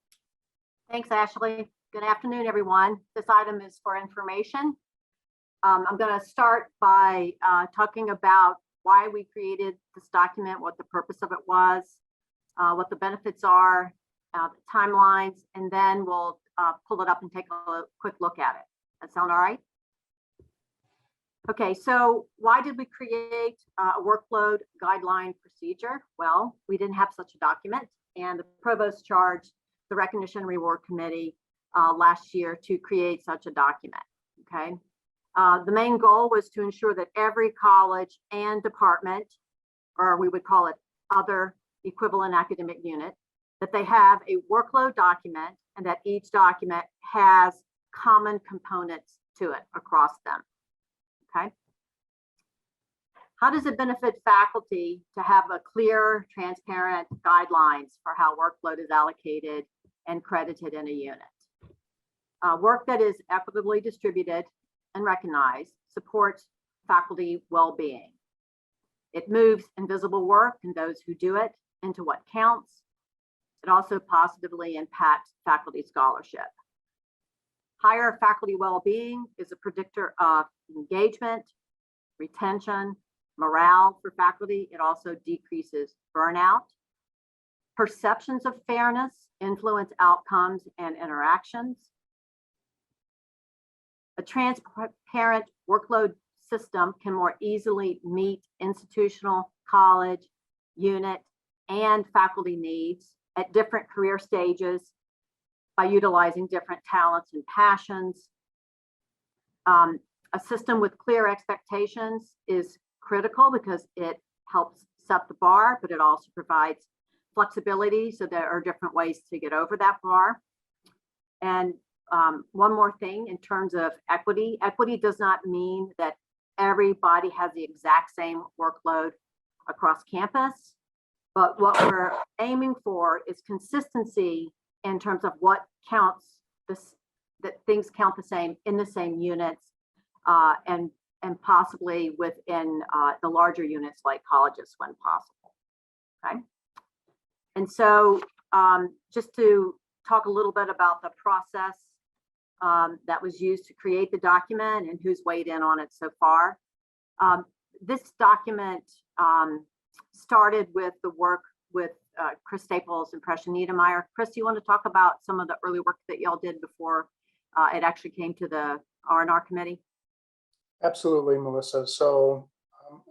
[SPEAKER 6] Thanks, Ashley. Good afternoon, everyone. This item is for information. I'm going to start by talking about why we created this document, what the purpose of it was, what the benefits are, the timelines, and then we'll pull it up and take a quick look at it. That sound all right? Okay, so why did we create a workload guideline procedure? Well, we didn't have such a document, and the provost charged the Recognition and Reward Committee last year to create such a document, okay? The main goal was to ensure that every college and department, or we would call it other equivalent academic unit, that they have a workload document and that each document has common components to it across them, okay? How does it benefit faculty to have a clear, transparent guidelines for how workload is allocated and credited in a unit? Work that is equitably distributed and recognized supports faculty well-being. It moves invisible work and those who do it into what counts. It also positively impacts faculty scholarship. Higher faculty well-being is a predictor of engagement, retention, morale for faculty. It also decreases burnout. Perceptions of fairness influence outcomes and interactions. A transparent workload system can more easily meet institutional, college, unit, and faculty needs at different career stages by utilizing different talents and passions. A system with clear expectations is critical because it helps set the bar, but it also provides flexibility, so there are different ways to get over that bar. And one more thing in terms of equity. Equity does not mean that everybody has the exact same workload across campus, but what we're aiming for is consistency in terms of what counts, that things count the same in the same units, and possibly within the larger units like colleges when possible, okay? And so just to talk a little bit about the process that was used to create the document and who's weighed in on it so far. This document started with the work with Chris Staples and Preston Niedermeyer. Chris, do you want to talk about some of the early work that y'all did before it actually came to the R&R committee?
[SPEAKER 10] Absolutely, Melissa. So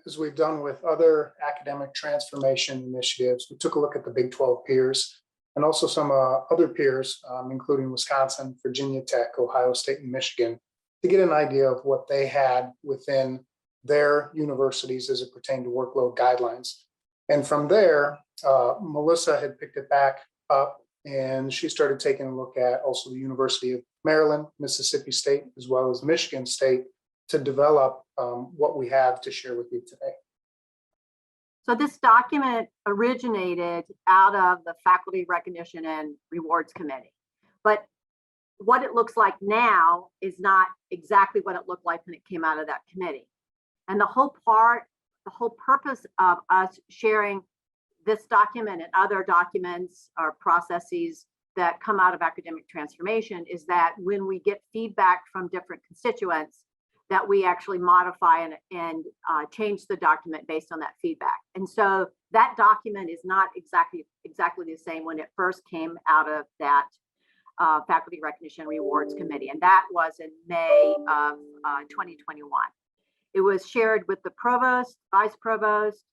[SPEAKER 10] as we've done with other academic transformation initiatives, we took a look at the Big 12 peers and also some other peers, including Wisconsin, Virginia Tech, Ohio State, and Michigan, to get an idea of what they had within their universities as it pertained to workload guidelines. And from there, Melissa had picked it back up and she started taking a look at also the University of Maryland, Mississippi State, as well as Michigan State to develop what we have to share with you today.
[SPEAKER 6] So this document originated out of the Faculty Recognition and Rewards Committee, but what it looks like now is not exactly what it looked like when it came out of that committee. And the whole purpose of us sharing this document and other documents or processes that come out of academic transformation is that when we get feedback from different constituents, that we actually modify and change the document based on that feedback. And so that document is not exactly the same when it first came out of that Faculty Recognition and Rewards Committee. And that was in May of 2021. It was shared with the provost, vice provost.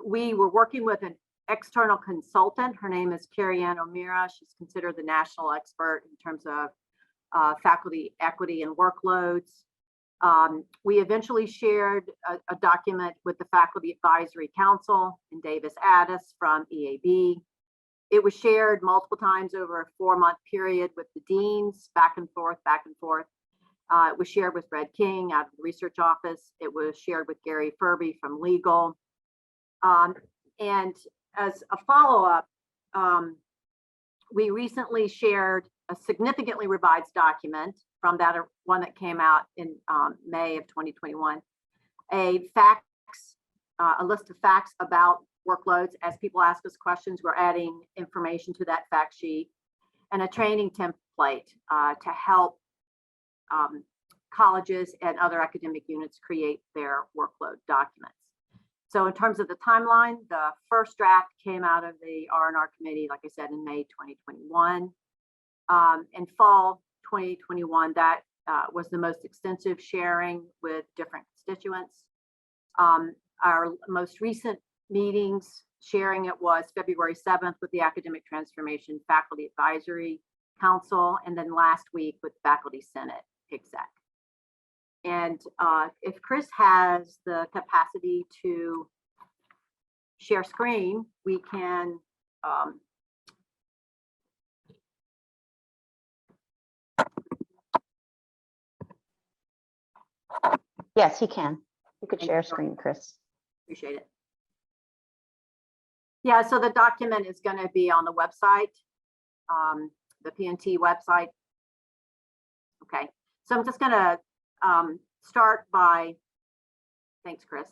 [SPEAKER 6] We were working with an external consultant. Her name is Carrie Ann O'Meara. She's considered the national expert in terms of faculty equity and workloads. We eventually shared a document with the Faculty Advisory Council and Davis Addis from EAB. It was shared multiple times over a 4-month period with the deans, back and forth, back and forth. It was shared with Fred King out of the research office. It was shared with Gary Furby from legal. And as a follow-up, we recently shared a significantly revised document from that one that came out in May of 2021, a list of facts about workloads. As people ask us questions, we're adding information to that fact sheet, and a training template to help colleges and other academic units create their workload documents. So in terms of the timeline, the first draft came out of the R&R committee, like I said, in May 2021. In fall 2021, that was the most extensive sharing with different constituents. Our most recent meetings sharing it was February 7th with the Academic Transformation Faculty Advisory Council, and then last week with Faculty Senate Exec. And if Chris has the capacity to share screen, we can
[SPEAKER 11] Yes, he can. You could
[SPEAKER 6] Thank
[SPEAKER 11] share
[SPEAKER 6] you.
[SPEAKER 11] screen, Chris.
[SPEAKER 6] appreciate it. Yeah, so the document is going to be on the website, the PNT website. Okay, so I'm just going to start by, thanks, Chris.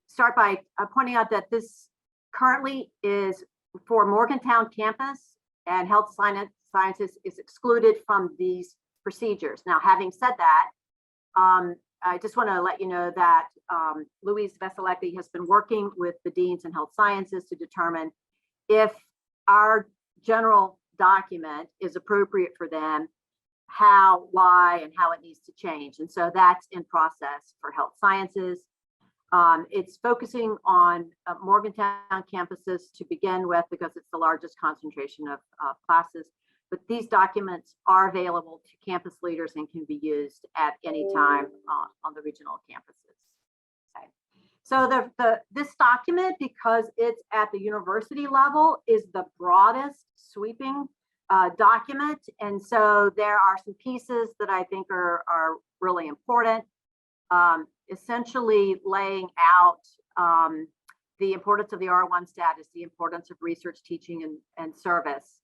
[SPEAKER 6] Start by pointing out that this currently is for Morgantown campus, and health sciences is excluded from these procedures. Now, having said that, I just want to let you know that Louise Veselecki has been working with the deans in health sciences to determine if our general document is appropriate for them, how, why, and how it needs to change. And so that's in process for health sciences. It's focusing on Morgantown campuses to begin with because it's the largest concentration of classes. But these documents are available to campus leaders and can be used at any time on the regional campuses. Okay. So this document, because it's at the university level, is the broadest sweeping document. And so there are some pieces that I think are really important. Essentially laying out the importance of the R1 status, the importance of research, teaching, and service.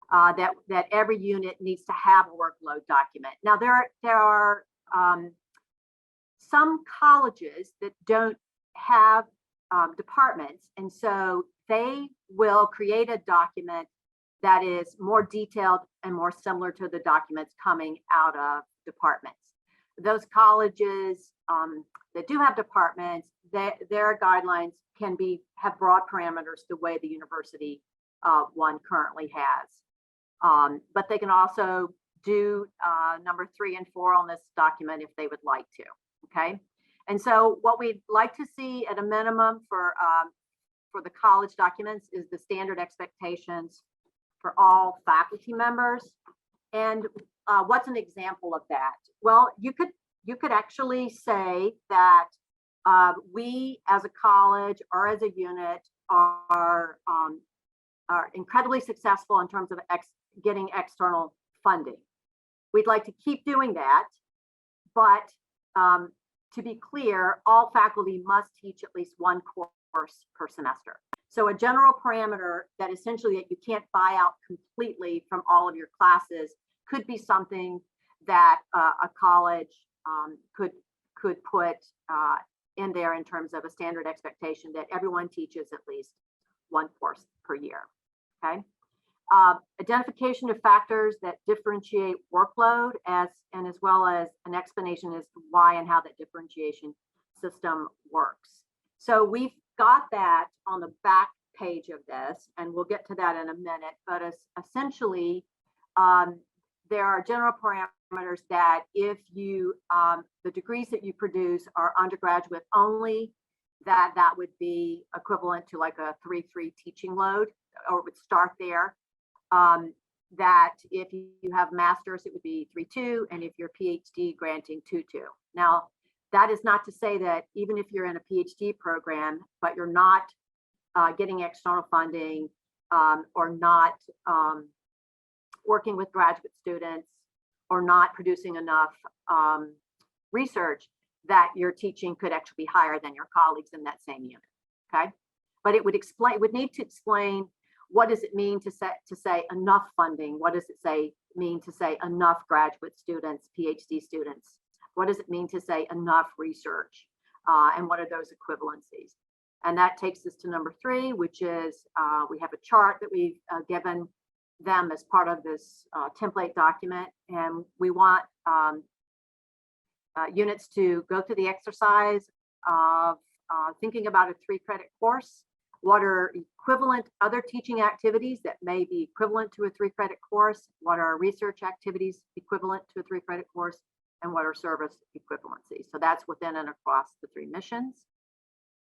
[SPEAKER 6] That every unit needs to have a workload document. Now, there are some colleges that don't have departments, and so they will create a document that is more detailed and more similar to the documents coming out of departments. Those colleges that do have departments, their guidelines can have broad parameters the way the university one currently has. But they can also do number 3 and 4 on this document if they would like to, okay? And so what we'd like to see at a minimum for the college documents is the standard expectations for all faculty members. And what's an example of that? Well, you could actually say that we as a college or as a unit are incredibly successful in terms of getting external funding. We'd like to keep doing that, but to be clear, all faculty must teach at least one course per semester. So a general parameter that essentially that you can't buy out completely from all of your classes could be something that a college could put in there in terms of a standard expectation that everyone teaches at least one course per year, okay? Identification of factors that differentiate workload as well as an explanation as to why and how that differentiation system works. So we've got that on the back page of this, and we'll get to that in a minute, but essentially there are general parameters that if you, the degrees that you produce are undergraduate only, that would be equivalent to like a 3-3 teaching load, or it would start there. That if you have masters, it would be 3-2, and if you're PhD granting 2-2. Now, that is not to say that even if you're in a PhD program, but you're not getting external funding or not working with graduate students or not producing enough research, that your teaching could actually be higher than your colleagues in that same unit, okay? but it would need to explain what does it mean to say enough funding? What does it mean to say enough graduate students, PhD students? What does it mean to say enough research? And what are those equivalencies? And that takes us to number 3, which is we have a chart that we've given them as part of this template document. And we want units to go through the exercise of thinking about a 3-credit course. What are equivalent other teaching activities that may be equivalent to a 3-credit course? What are research activities equivalent to a 3-credit course? And what are service equivalencies? So that's within and across the 3 missions.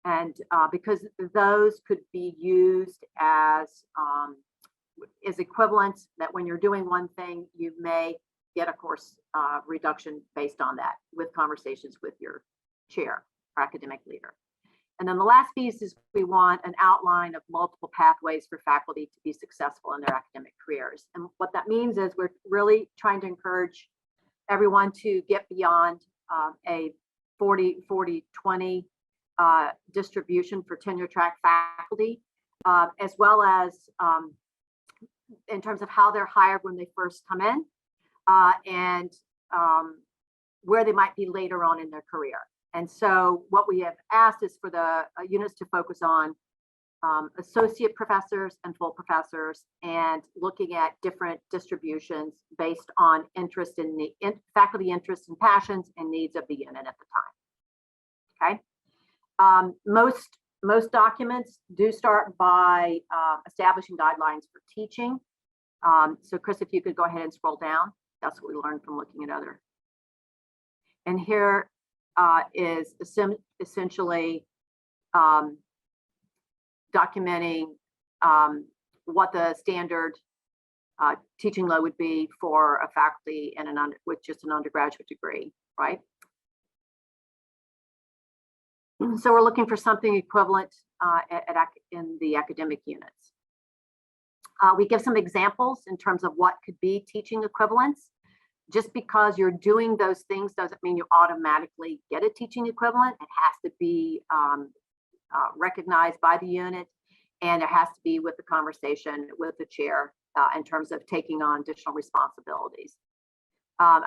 [SPEAKER 6] And because those could be used as equivalents, that when you're doing one thing, you may get a course reduction based on that with conversations with your chair or academic leader. And then the last piece is we want an outline of multiple pathways for faculty to be successful in their academic careers. And what that means is we're really trying to encourage everyone to get beyond a 40-40-20 distribution for tenure track faculty, as well as in terms of how they're hired when they first come in and where they might be later on in their career. And so what we have asked is for the units to focus on associate professors and full professors, and looking at different distributions based on interest in the faculty interests and passions and needs of the unit at the time. Okay. Most documents do start by establishing guidelines for teaching. So Chris, if you could go ahead and scroll down, that's what we learned from looking at other. And here is essentially documenting what the standard teaching load would be for a faculty and with just an undergraduate degree, right? So we're looking for something equivalent in the academic units. We give some examples in terms of what could be teaching equivalents. Just because you're doing those things doesn't mean you automatically get a teaching equivalent. It has to be recognized by the unit, and it has to be with the conversation with the chair in terms of taking on additional responsibilities.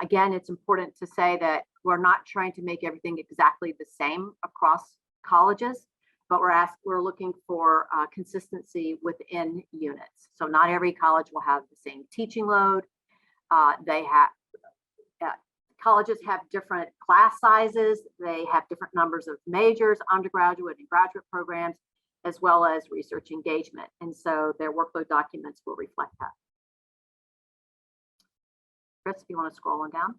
[SPEAKER 6] Again, it's important to say that we're not trying to make everything exactly the same across colleges, but we're looking for consistency within units. So not every college will have the same teaching load. Colleges have different class sizes. They have different numbers of majors, undergraduate and graduate programs, as well as research engagement. And so their workload documents will reflect that. Chris, if you want to scroll on down.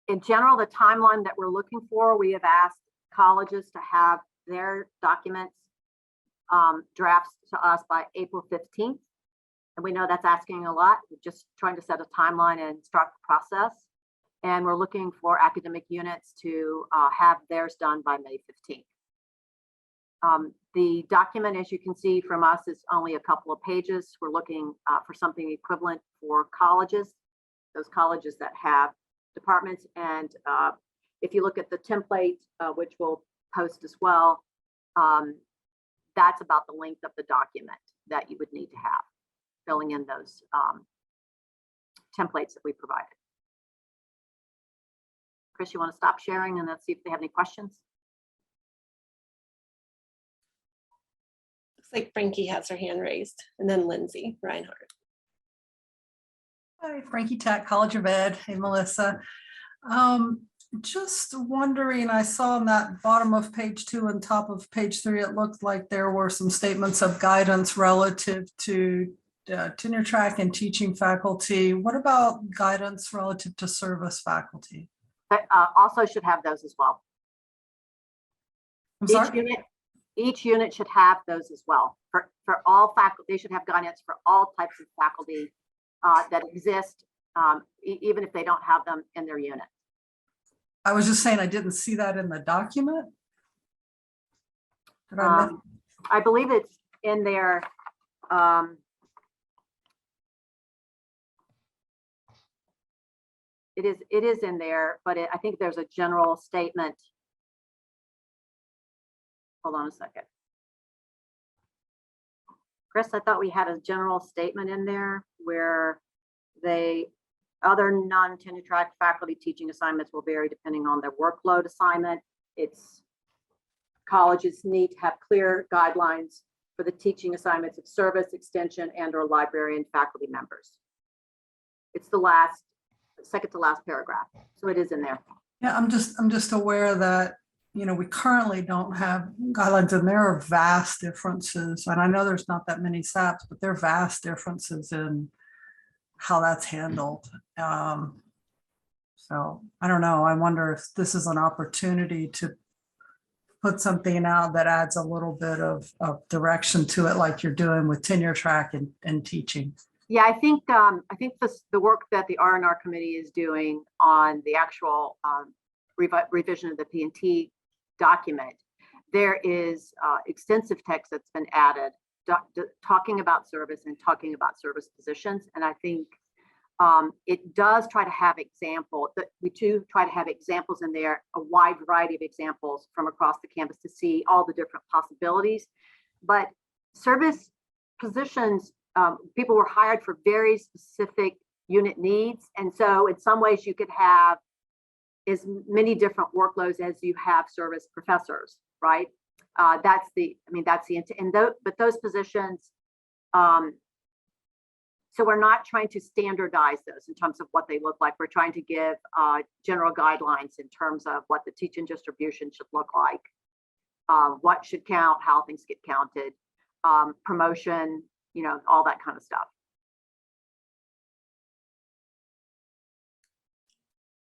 [SPEAKER 6] In general, the timeline that we're looking for, we have asked colleges to have their documents drafts to us by April 15th. And we know that's asking a lot. We're just trying to set a timeline and start the process. And we're looking for academic units to have theirs done by May 15th. The document, as you can see from us, is only a couple of pages. We're looking for something equivalent for colleges, those colleges that have departments. And if you look at the template, which we'll post as well, that's about the length of the document that you would need to have, filling in those templates that we provided. Chris, you want to stop sharing and let's see if they have any questions?
[SPEAKER 1] Looks like Frankie has her hand raised, and then Lindsay Reinhardt.
[SPEAKER 12] Hi, Frankie Tack, College of Ed. Hey, Melissa. Just wondering, I saw on that bottom of page 2 and top of page 3, it looked like there were some statements of guidance relative to tenure track and teaching faculty. What about guidance relative to service faculty?
[SPEAKER 6] Also should have those as well.
[SPEAKER 12] I'm sorry?
[SPEAKER 6] Each unit should have those as well. For all faculty, they should have guidance for all types of faculty that exist, even if they don't have them in their unit.
[SPEAKER 12] I was just saying I didn't see that in the document.
[SPEAKER 6] I believe it's in there. it is in there, but I think there's a general statement. Hold on a second. Chris, I thought we had a general statement in there where other non-tenure track faculty teaching assignments will vary depending on their workload assignment. Colleges need to have clear guidelines for the teaching assignments of service, extension, and/or librarian faculty members. It's the second to last paragraph, so it is in there.
[SPEAKER 12] Yeah, I'm just aware that, we currently don't have guidelines, and there are vast differences. And I know there's not that many SAPs, but there are vast differences in how that's handled. So I don't know. I wonder if this is an opportunity to put something out that adds a little bit of direction to it, like you're doing with tenure track and teaching.
[SPEAKER 6] Yeah, I think the work that the R&R committee is doing on the actual revision of the P&T document, there is extensive text that's been added talking about service and talking about service positions. And I think it does try to have examples, that we do try to have examples in there, a wide variety of examples from across the campus to see all the different possibilities. But service positions, people were hired for very specific unit needs. And so in some ways you could have as many different workloads as you have service professors, right? That's the intent. But those positions, so we're not trying to standardize those in terms of what they look like. We're trying to give general guidelines in terms of what the teaching distribution should look like, what should count, how things get counted, promotion, all that kind of stuff.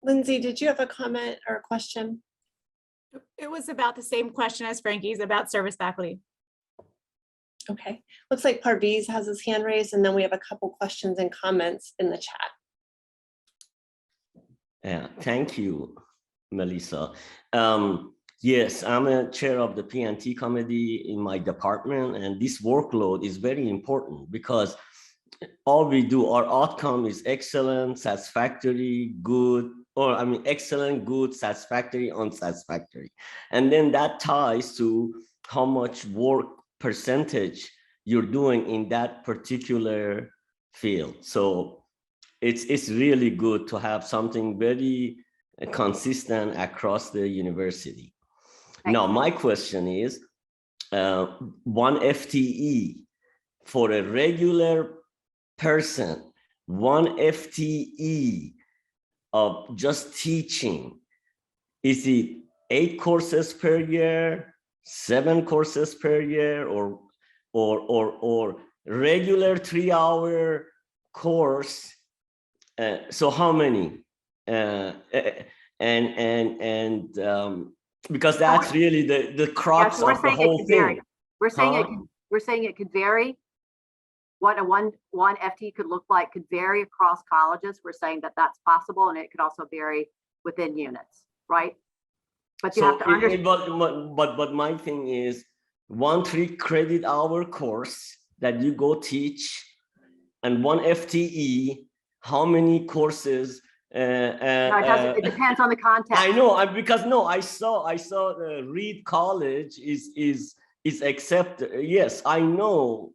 [SPEAKER 1] Lindsay, did you have a comment or a question?
[SPEAKER 13] It was about the same question as Frankie's about service faculty.
[SPEAKER 1] Okay, looks like Parviz has his hand raised, and then we have a couple questions and comments in the chat.
[SPEAKER 9] Yeah, thank you, Melissa. Yes, I'm a chair of the P&T committee in my department, and this workload is very important because all we do, our outcome is excellent, satisfactory, good, excellent, good, satisfactory, unsatisfactory. And then that ties to how much work percentage you're doing in that particular field. So it's really good to have something very consistent across the university. Now, my question is, 1 FTE for a regular person, 1 FTE of just teaching, is it 8 courses per year, 7 courses per year, or regular 3-hour course? So how many? Because that's really the crux of the whole thing.
[SPEAKER 6] We're saying it could vary. What a one FTE could look like could vary across colleges. We're saying that that's possible, and it could also vary within units, right? But you have to understand.
[SPEAKER 9] But my thing is, 1 3-credit hour course that you go teach, and 1 FTE, how many courses?
[SPEAKER 6] No, it depends on the context.
[SPEAKER 9] I know, because I saw the Reed College is accepted. Yes, I know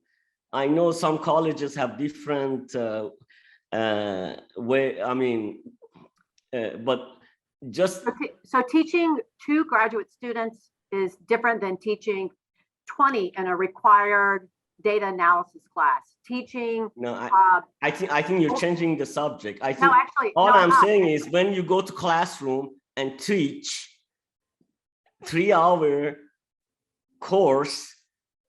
[SPEAKER 9] some colleges have different way. But just
[SPEAKER 6] so teaching 2 graduate students is different than teaching 20 in a required data analysis class. Teaching.
[SPEAKER 9] No, I think you're changing the subject. I think
[SPEAKER 6] all
[SPEAKER 9] I'm saying is, when you go to classroom and teach 3-hour course,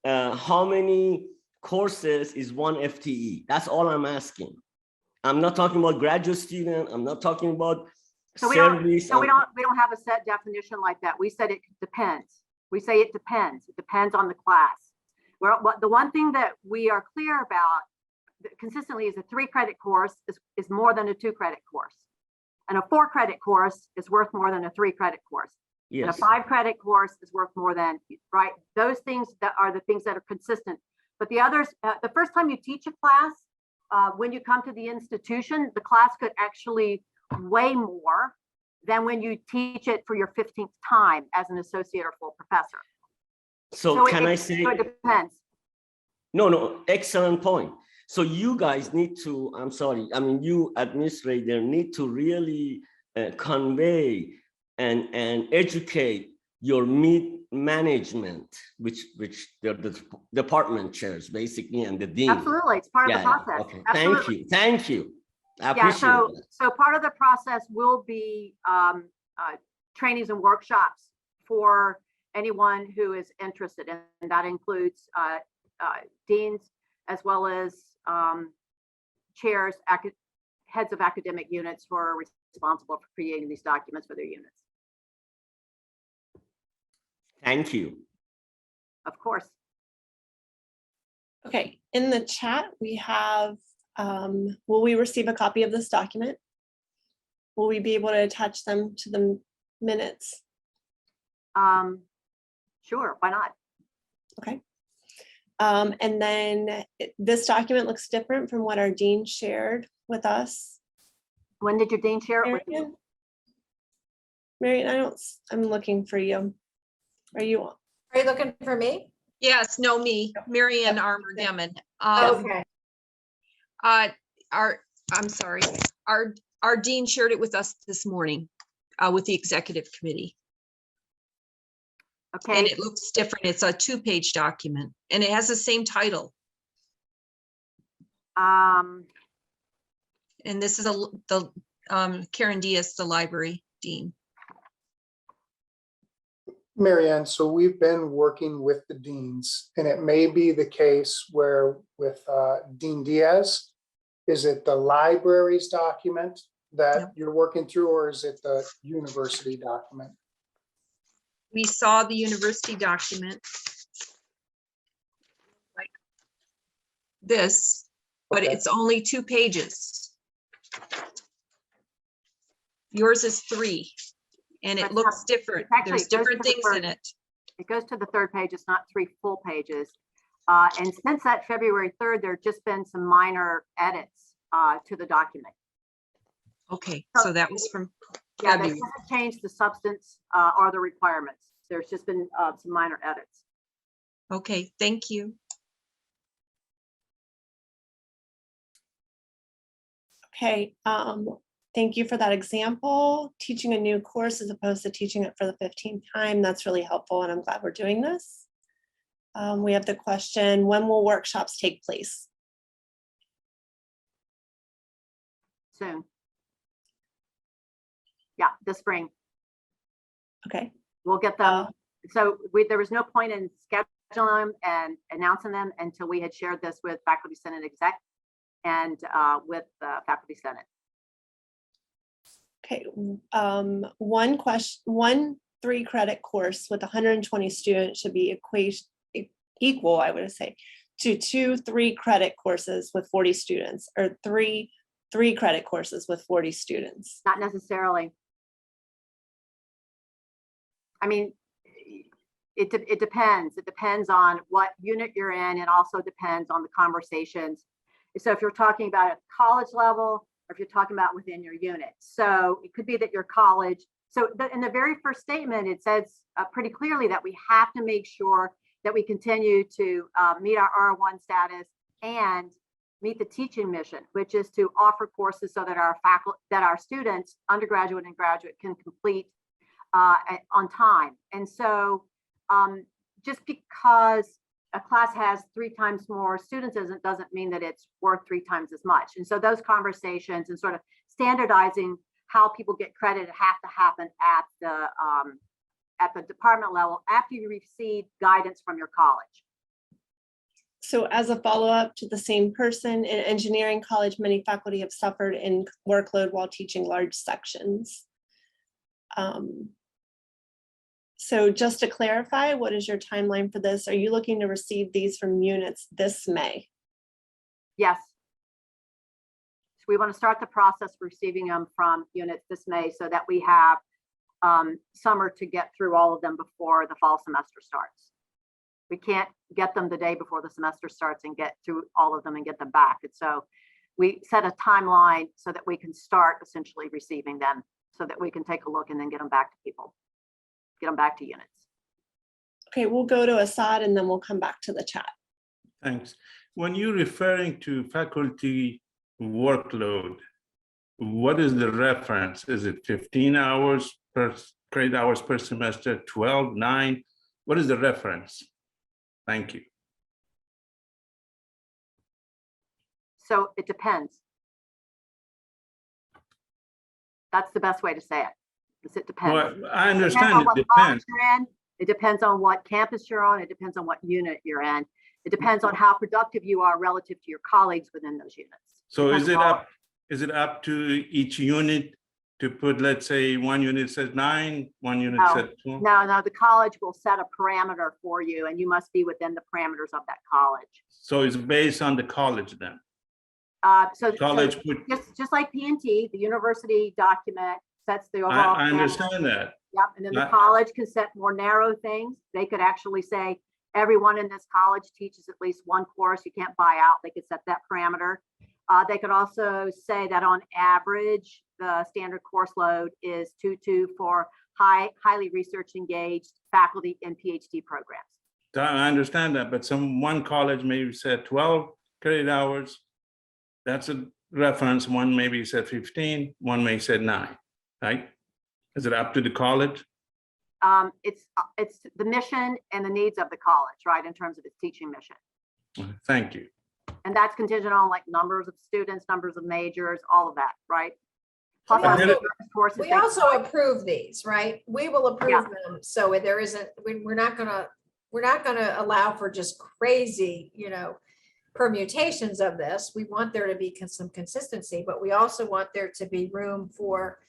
[SPEAKER 9] how many courses is 1 FTE? That's all I'm asking. I'm not talking about graduate student. I'm not talking about service.
[SPEAKER 6] We don't have a set definition like that. We said it depends. We say it depends. It depends on the class. The one thing that we are clear about consistently is a 3-credit course is more than a 2-credit course. And a 4-credit course is worth more than a 3-credit course.
[SPEAKER 9] Yes.
[SPEAKER 6] And a 5-credit course is worth more than, right? Those things that are the things that are consistent. But the others, the first time you teach a class, when you come to the institution, the class could actually way more than when you teach it for your 15th time as an associate or full professor.
[SPEAKER 9] So can I
[SPEAKER 6] it
[SPEAKER 9] say,
[SPEAKER 6] depends.
[SPEAKER 9] no, excellent point. So you guys need to, I'm sorry, I mean, you administrator need to really convey and educate your mid-management, which they're the department chairs basically, and the dean.
[SPEAKER 6] Absolutely, it's part of the
[SPEAKER 9] Yeah,
[SPEAKER 6] process.
[SPEAKER 9] okay.
[SPEAKER 6] Absolutely.
[SPEAKER 9] Thank you. I
[SPEAKER 6] Yeah,
[SPEAKER 9] appreciate that.
[SPEAKER 6] so part of the process will be trainings and workshops for anyone who is interested, and that includes deans as well as chairs, heads of academic units who are responsible for creating these documents for their units.
[SPEAKER 9] Thank you.
[SPEAKER 6] Of course.
[SPEAKER 1] Okay, in the chat, we have, will we receive a copy of this document? Will we be able to attach them to the minutes?
[SPEAKER 6] Sure, why not?
[SPEAKER 1] Okay. And then this document looks different from what our dean shared with us.
[SPEAKER 6] When did your dean share it with you?
[SPEAKER 1] Marion, I'm looking for you. Are you on?
[SPEAKER 2] Are you looking for me?
[SPEAKER 14] Yes, no, me, Marianne Armour Demon.
[SPEAKER 2] Okay.
[SPEAKER 14] I'm sorry, our dean shared it with us this morning with the executive committee.
[SPEAKER 6] Okay.
[SPEAKER 14] And it looks different. It's a 2-page document and it has the same title. And this is the Karen Diaz, the library dean.
[SPEAKER 10] Marianne, so we've been working with the deans, and it may be the case where with Dean Diaz, is it the library's document that you're working through, or is it the university document?
[SPEAKER 14] We saw the university document like this, but
[SPEAKER 10] Okay.
[SPEAKER 14] it's only 2 pages. Yours is 3. And it
[SPEAKER 6] That's
[SPEAKER 14] looks
[SPEAKER 6] not-
[SPEAKER 14] different.
[SPEAKER 6] actually,
[SPEAKER 14] There's
[SPEAKER 6] it goes
[SPEAKER 14] different
[SPEAKER 6] to the
[SPEAKER 14] things in
[SPEAKER 6] first-
[SPEAKER 14] it.
[SPEAKER 6] It goes to the 3rd page. It's not 3 full pages. And since that February 3rd, there have just been some minor edits to the document.
[SPEAKER 14] Okay, so that was from
[SPEAKER 6] Yeah, that
[SPEAKER 14] February.
[SPEAKER 6] doesn't change the substance or the requirements. There's just been some minor edits.
[SPEAKER 14] Okay, thank you.
[SPEAKER 1] Okay, thank you for that example. Teaching a new course as opposed to teaching it for the 15th time. That's really helpful, and I'm glad we're doing this. We have the question, when will workshops take place?
[SPEAKER 6] Soon. Yeah, this spring.
[SPEAKER 1] Okay.
[SPEAKER 6] We'll get them. So there was no point in scheduling them and announcing them until we had shared this with Faculty Senate Exec and with Faculty Senate.
[SPEAKER 1] Okay, one 3-credit course with 120 students should be equal, I would say, to 2 3-credit courses with 40 students, or 3 3-credit courses with 40 students.
[SPEAKER 6] Not necessarily. I mean, it depends. It depends on what unit you're in, and also depends on the conversations. So if you're talking about at the college level, or if you're talking about within your unit. So it could be that your college, in the very first statement, it says pretty clearly that we have to make sure that we continue to meet our R1 status and meet the teaching mission, which is to offer courses so that our students, undergraduate and graduate, can complete on time. And so just because a class has 3 times more students doesn't mean that it's worth 3 times as much. And so those conversations and sort of standardizing how people get credit have to happen at the department level after you receive guidance from your college.
[SPEAKER 1] So as a follow-up to the same person, in engineering college, many faculty have suffered in workload while teaching large sections. So just to clarify, what is your timeline for this? Are you looking to receive these from units this May?
[SPEAKER 6] Yes. So we want to start the process for receiving them from units this May so that we have summer to get through all of them before the fall semester starts. We can't get them the day before the semester starts and get through all of them and get them back. And so we set a timeline so that we can start essentially receiving them, so that we can take a look and then get them back to people, get them back to units.
[SPEAKER 1] Okay, we'll go to Assad and then we'll come back to the chat.
[SPEAKER 15] Thanks. When you're referring to faculty workload, what is the reference? Is it 15 hours per credit hours per semester, 12, 9? What is the reference? Thank you.
[SPEAKER 6] So it depends. That's the best way to say it. Is it depends.
[SPEAKER 15] Well, I
[SPEAKER 6] It depends
[SPEAKER 15] understand
[SPEAKER 6] on
[SPEAKER 15] it
[SPEAKER 6] what
[SPEAKER 15] depends.
[SPEAKER 6] college you're in. It depends on what campus you're on. It depends on what unit you're in. It depends on how productive you are relative to your colleagues within those units.
[SPEAKER 15] So
[SPEAKER 6] Depends on-
[SPEAKER 15] is it up to each unit to put, let's say, one unit says 9, one unit
[SPEAKER 6] No,
[SPEAKER 15] says 12?
[SPEAKER 6] No, the college will set a parameter for you and you must be within the parameters of that college.
[SPEAKER 15] So it's based on the college then?
[SPEAKER 6] So
[SPEAKER 15] College put,
[SPEAKER 6] just like P&T, the university document sets the overall.
[SPEAKER 15] I
[SPEAKER 6] parameter.
[SPEAKER 15] understand that.
[SPEAKER 6] Yep, and then the
[SPEAKER 15] Not-
[SPEAKER 6] college can set more narrow things. They could actually say, everyone in this college teaches at least one course. You can't buy out. They could set that parameter. They could also say that on average, the standard course load is 2.2 for highly research engaged faculty in PhD programs.
[SPEAKER 15] I understand that, but one college maybe said 12 credit hours. That's a reference. One maybe said 15, one may say 9, right? Is it up to the college?
[SPEAKER 6] It's the mission and the needs of the college, right, in terms of its teaching mission.
[SPEAKER 15] Thank you.
[SPEAKER 6] And that's contingent on like numbers of students, numbers of majors, all of that, right?
[SPEAKER 2] We
[SPEAKER 6] Plus,
[SPEAKER 2] also-
[SPEAKER 6] courses
[SPEAKER 2] We
[SPEAKER 6] they
[SPEAKER 2] also
[SPEAKER 6] provide.
[SPEAKER 2] approve these, right? We will approve them, so there isn't, we're not gonna allow for just crazy, permutations of this. We want there to be some consistency, but we also want there to be room for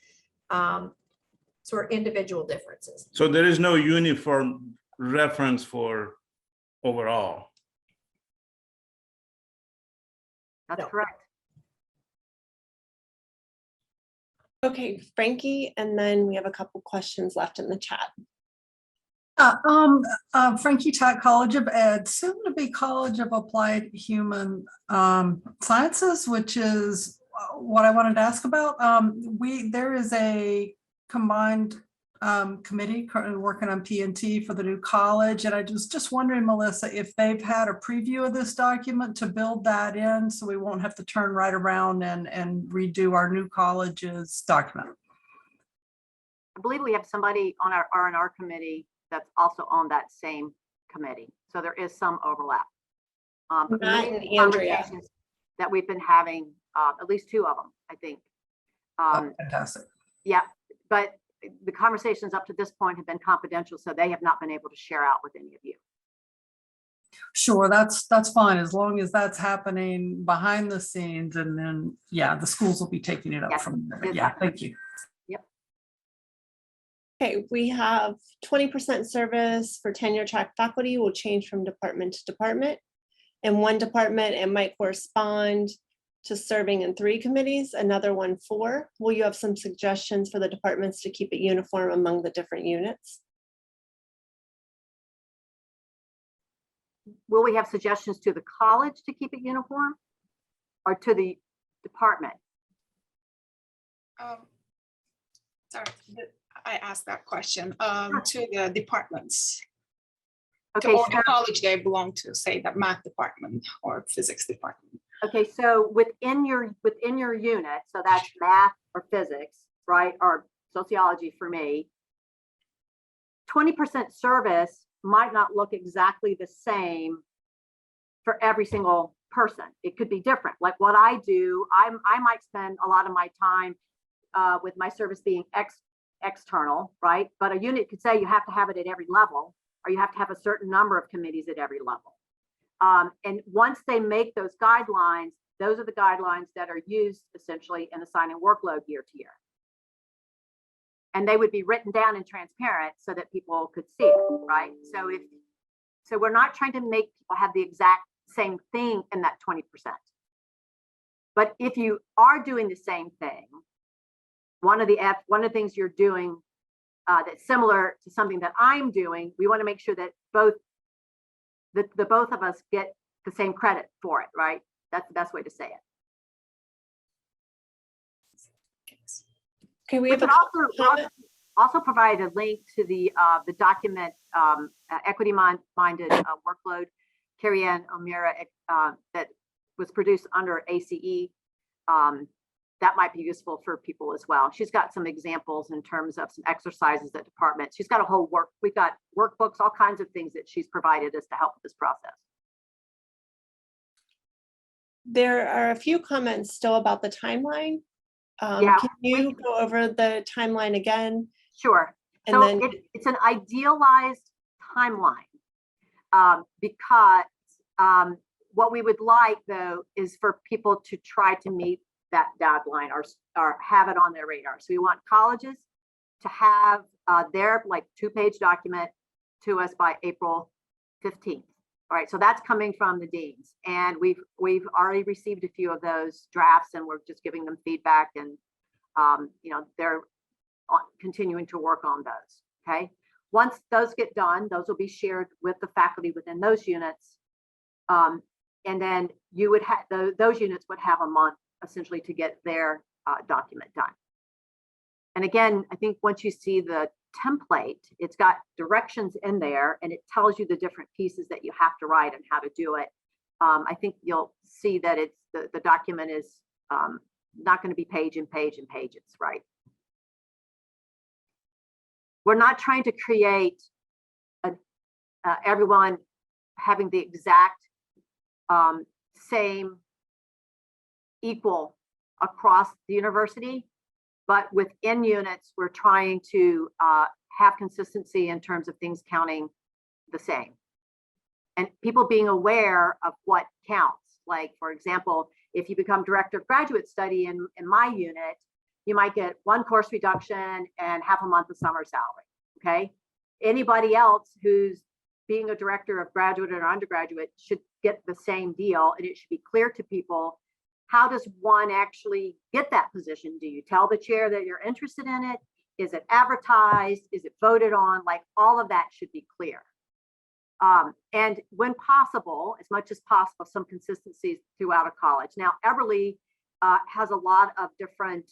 [SPEAKER 2] sort of individual differences.
[SPEAKER 15] So there is no uniform reference for overall.
[SPEAKER 6] That's
[SPEAKER 2] No.
[SPEAKER 6] correct.
[SPEAKER 1] Okay, Frankie, and then we have a couple questions left in the chat.
[SPEAKER 12] Frankie Tatt, College of Ed, soon to be College of Applied Human Sciences, which is what I wanted to ask about. There is a combined committee currently working on P&T for the new college. And I was just wondering, Melissa, if they've had a preview of this document to build that in so we won't have to turn right around and redo our new college's document.
[SPEAKER 6] I believe we have somebody on our R&R committee that's also on that same committee. So there is some overlap. But
[SPEAKER 1] Matt
[SPEAKER 6] many
[SPEAKER 1] and Andrea.
[SPEAKER 6] conversations that we've been having, at least 2 of them, I think.
[SPEAKER 12] Fantastic.
[SPEAKER 6] Yeah, but the conversations up to this point have been confidential, so they have not been able to share out with any of you.
[SPEAKER 12] Sure, that's fine, as long as that's happening behind the scenes, and then, yeah, the schools will be taking it up
[SPEAKER 6] Yes,
[SPEAKER 12] from there.
[SPEAKER 6] yes,
[SPEAKER 12] Yeah,
[SPEAKER 6] that-
[SPEAKER 12] thank you.
[SPEAKER 1] Okay, we have 20% service for tenure track faculty will change from department to department. In one department, it might correspond to serving in 3 committees, another one 4. Will you have some suggestions for the departments to keep it uniform among the different units?
[SPEAKER 6] Will we have suggestions to the college to keep it uniform or to the department?
[SPEAKER 16] Sorry, I asked that question to the departments.
[SPEAKER 6] Okay,
[SPEAKER 16] Or
[SPEAKER 6] so,
[SPEAKER 16] the college they belong to, say the math department or physics department.
[SPEAKER 6] okay, so within your unit, so that's math or physics, right, or sociology for me, 20% service might not look exactly the same for every single person. It could be different. Like what I do, I might spend a lot of my time with my service being external, right? But a unit could say you have to have it at every level, or you have to have a certain number of committees at every level. And once they make those guidelines, those are the guidelines that are used essentially in assigning workload year to year. And they would be written down and transparent so that people could see it, right? So we're not trying to make people have the exact same thing in that 20%. But if you are doing the same thing, one of the things you're doing that's similar to something that I'm doing, we want to make sure that both of us get the same credit for it, right? That's the best way to say it.
[SPEAKER 1] Okay, we
[SPEAKER 6] We
[SPEAKER 1] have a
[SPEAKER 6] could also,
[SPEAKER 1] comment.
[SPEAKER 6] also provide a link to the document, equity-minded workload, Carrie Ann O'Meara, that was produced under ACE. That might be useful for people as well. She's got some examples in terms of some exercises at departments. She's got a whole we've got workbooks, all kinds of things that she's provided us to help with this process.
[SPEAKER 1] There are a few comments still about the timeline.
[SPEAKER 6] Yeah,
[SPEAKER 1] Can you go over the timeline again?
[SPEAKER 6] Sure.
[SPEAKER 1] And
[SPEAKER 6] So
[SPEAKER 1] then
[SPEAKER 6] it's an idealized timeline because what we would like, though, is for people to try to meet that deadline or have it on their radar. So we want colleges to have their like 2-page document to us by April 15th. All right, so that's coming from the deans, and we've already received a few of those drafts, and we're just giving them feedback, and you know, they're continuing to work on those. Okay, once those get done, those will be shared with the faculty within those units, and then you would have those units would have a month essentially to get their document done. And again, I think once you see the template, it's got directions in there and it tells you the different pieces that you have to write and how to do it. I think you'll see that it's the document is not going to be page and pages, right? We're not trying to create everyone having the exact same equal across the university, but within units, we're trying to have consistency in terms of things counting the same. And people being aware of what counts. Like, for example, if you become director of graduate study in my unit, you might get 1 course reduction and half a month of summer salary, okay? Anybody else who's being a director of graduate or undergraduate should get the same deal, and it should be clear to people, how does one actually get that position? Do you tell the chair that you're interested in it? Is it advertised? Is it voted on? Like, all of that should be clear. And when possible, as much as possible, some consistencies throughout a college. Now, Eberly has a lot of different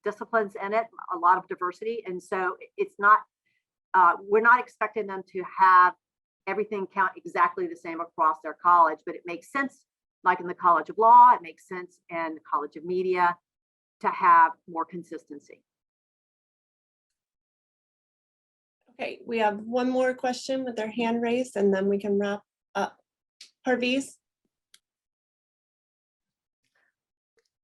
[SPEAKER 6] disciplines in it, a lot of diversity. And so it's not, we're not expecting them to have everything count exactly the same across their college, but it makes sense, like in the College of Law, it makes sense in the College of Media to have more consistency.
[SPEAKER 1] okay, we have one more question with their hand raised and then we can wrap up. Parviz?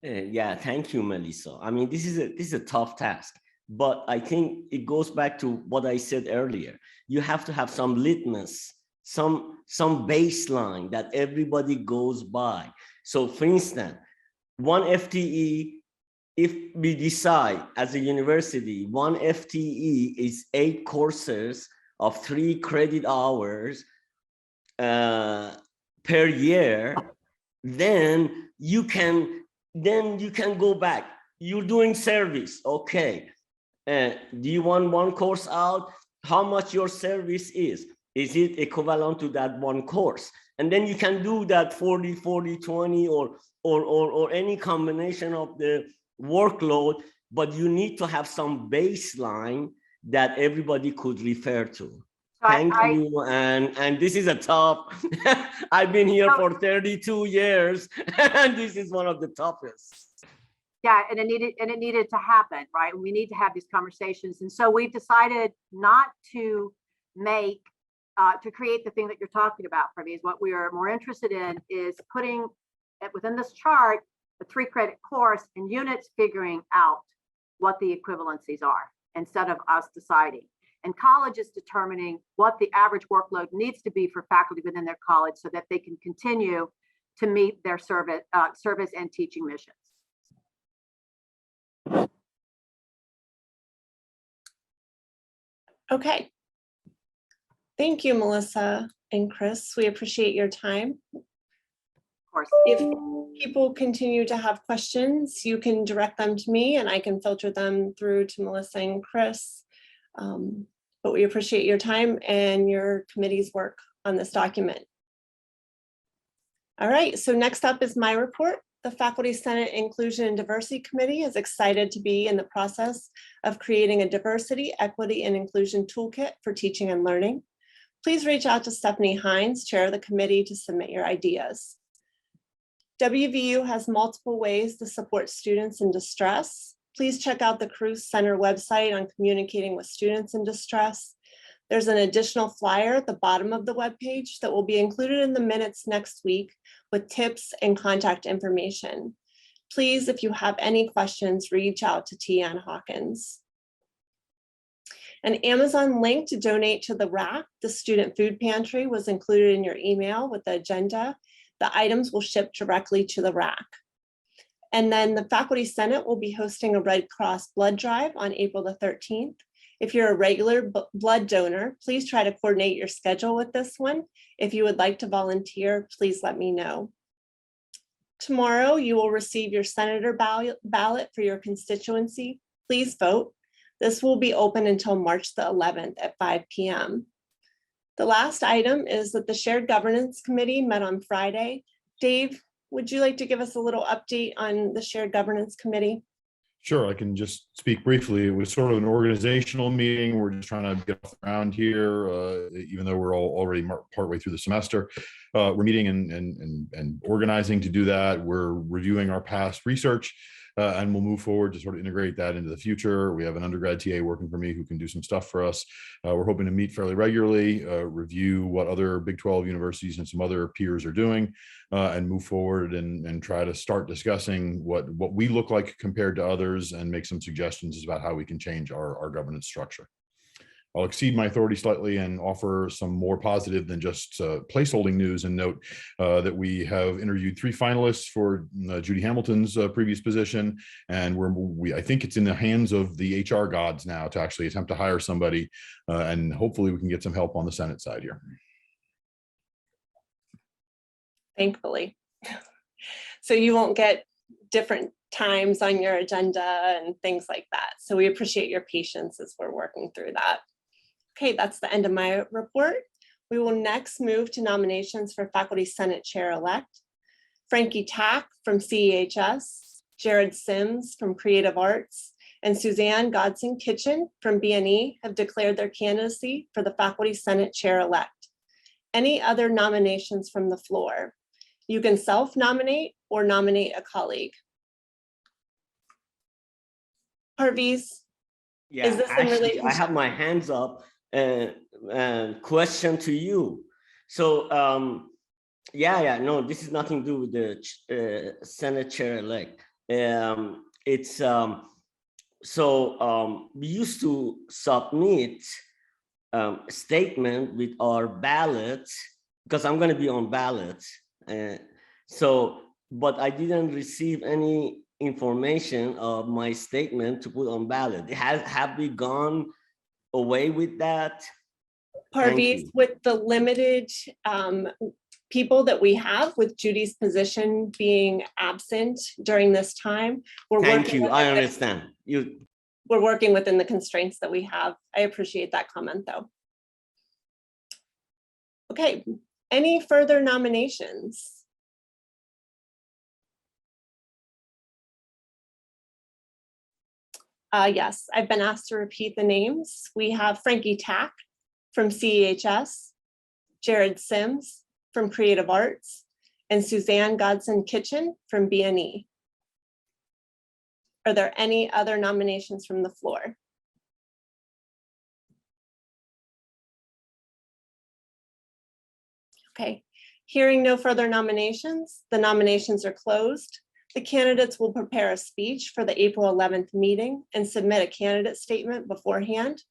[SPEAKER 9] Yeah, thank you, Melissa. I mean, this is a tough task, but I think it goes back to what I said earlier. You have to have some litmus, some baseline that everybody goes by. So for instance, 1 FTE, if we decide as a university, 1 FTE is 8 courses of 3 credit hours per year, then you can go back. You're doing service, okay. Do you want 1 course out? How much your service is? Is it equivalent to that 1 course? And then you can do that 40, 40, 20, or any combination of the workload, but you need to have some baseline that everybody could refer to. Thank you. And this is a tough, I've been here for 32 years, and this is one of the toughest.
[SPEAKER 6] Yeah, and it needed to happen, right? We need to have these conversations. And so we've decided not to make, to create the thing that you're talking about, Parviz. What we are more interested in is putting within this chart, a 3-credit course and units figuring out what the equivalencies are instead of us deciding. And colleges determining what the average workload needs to be for faculty within their college so that they can continue to meet their service and teaching missions.
[SPEAKER 1] Okay. Thank you, Melissa and Chris. We appreciate your time.
[SPEAKER 6] Of course.
[SPEAKER 1] If people continue to have questions, you can direct them to me and I can filter them through to Melissa and Chris. But we appreciate your time and your committee's work on this document. All right, so next up is my report. the Faculty Senate Inclusion and Diversity Committee is excited to be in the process of creating a diversity, equity, and inclusion toolkit for teaching and learning. Please reach out to Stephanie Hines, chair of the committee, to submit your ideas. WVU has multiple ways to support students in distress. Please check out the Carew Center website on communicating with students in distress. There's an additional flyer at the bottom of the webpage that will be included in the minutes next week with tips and contact information. Please, if you have any questions, reach out to Tian Hawkins. An Amazon link to donate to the RAC, the student food pantry, was included in your email with the agenda. The items will ship directly to the RAC. And then the Faculty Senate will be hosting a Red Cross blood drive on April the 13th. If you're a regular blood donor, please try to coordinate your schedule with this one. If you would like to volunteer, please let me know. Tomorrow, you will receive your senator ballot for your constituency. Please vote. This will be open until March the 11th at 5 p.m. The last item is that the Shared Governance Committee met on Friday. Dave, would you like to give us a little update on the Shared Governance Committee?
[SPEAKER 4] Sure, I can just speak briefly. It was sort of an organizational meeting. We're just trying to get off the ground here, even though we're already partway through the semester. We're meeting and organizing to do that. We're reviewing our past research, and we'll move forward to sort of integrate that into the future. We have an undergrad TA working for me who can do some stuff for us. We're hoping to meet fairly regularly, review what other Big 12 universities and some other peers are doing, and move forward and try to start discussing what we look like compared to others and make some suggestions about how we can change our governance structure. I'll exceed my authority slightly and offer some more positive than just placeholding news, and note that we have interviewed 3 finalists for Judy Hamilton's previous position. And I think it's in the hands of the HR gods now to actually attempt to hire somebody, and hopefully we can get some help on the Senate side here.
[SPEAKER 1] Thankfully. So you won't get different times on your agenda and things like that. So we appreciate your patience as we're working through that. Okay, that's the end of my report. We will next move to nominations for Faculty Senate Chair-elect. Frankie Tack from CEHS, Jared Sims from Creative Arts, and Suzanne Godson Kitchen from BNE have declared their candidacy for the Faculty Senate Chair-elect. Any other nominations from the floor? You can self-nominate or nominate a colleague. Parviz,
[SPEAKER 9] Yeah,
[SPEAKER 1] is this in
[SPEAKER 9] actually, I
[SPEAKER 1] relationship?
[SPEAKER 9] have my hands up and question to you. So, no, this is nothing to do with the Senate Chair-elect. It's we used to submit statement with our ballots, because I'm going to be on ballots. But I didn't receive any information of my statement to put on ballot. Have we gone away with that?
[SPEAKER 1] Parviz, with the limited people that we have, with Judy's position being absent during this time,
[SPEAKER 9] Thank you. I understand.
[SPEAKER 1] We're working within the constraints that we have. I appreciate that comment, though. Okay, any further nominations? Yes, I've been asked to repeat the names. We have Frankie Tack from CEHS, Jared Sims from Creative Arts, and Suzanne Godson Kitchen from BNE. Are there any other nominations from the floor? Okay, hearing no further nominations, the nominations are closed. The candidates will prepare a speech for the April 11th meeting and submit a candidate statement beforehand.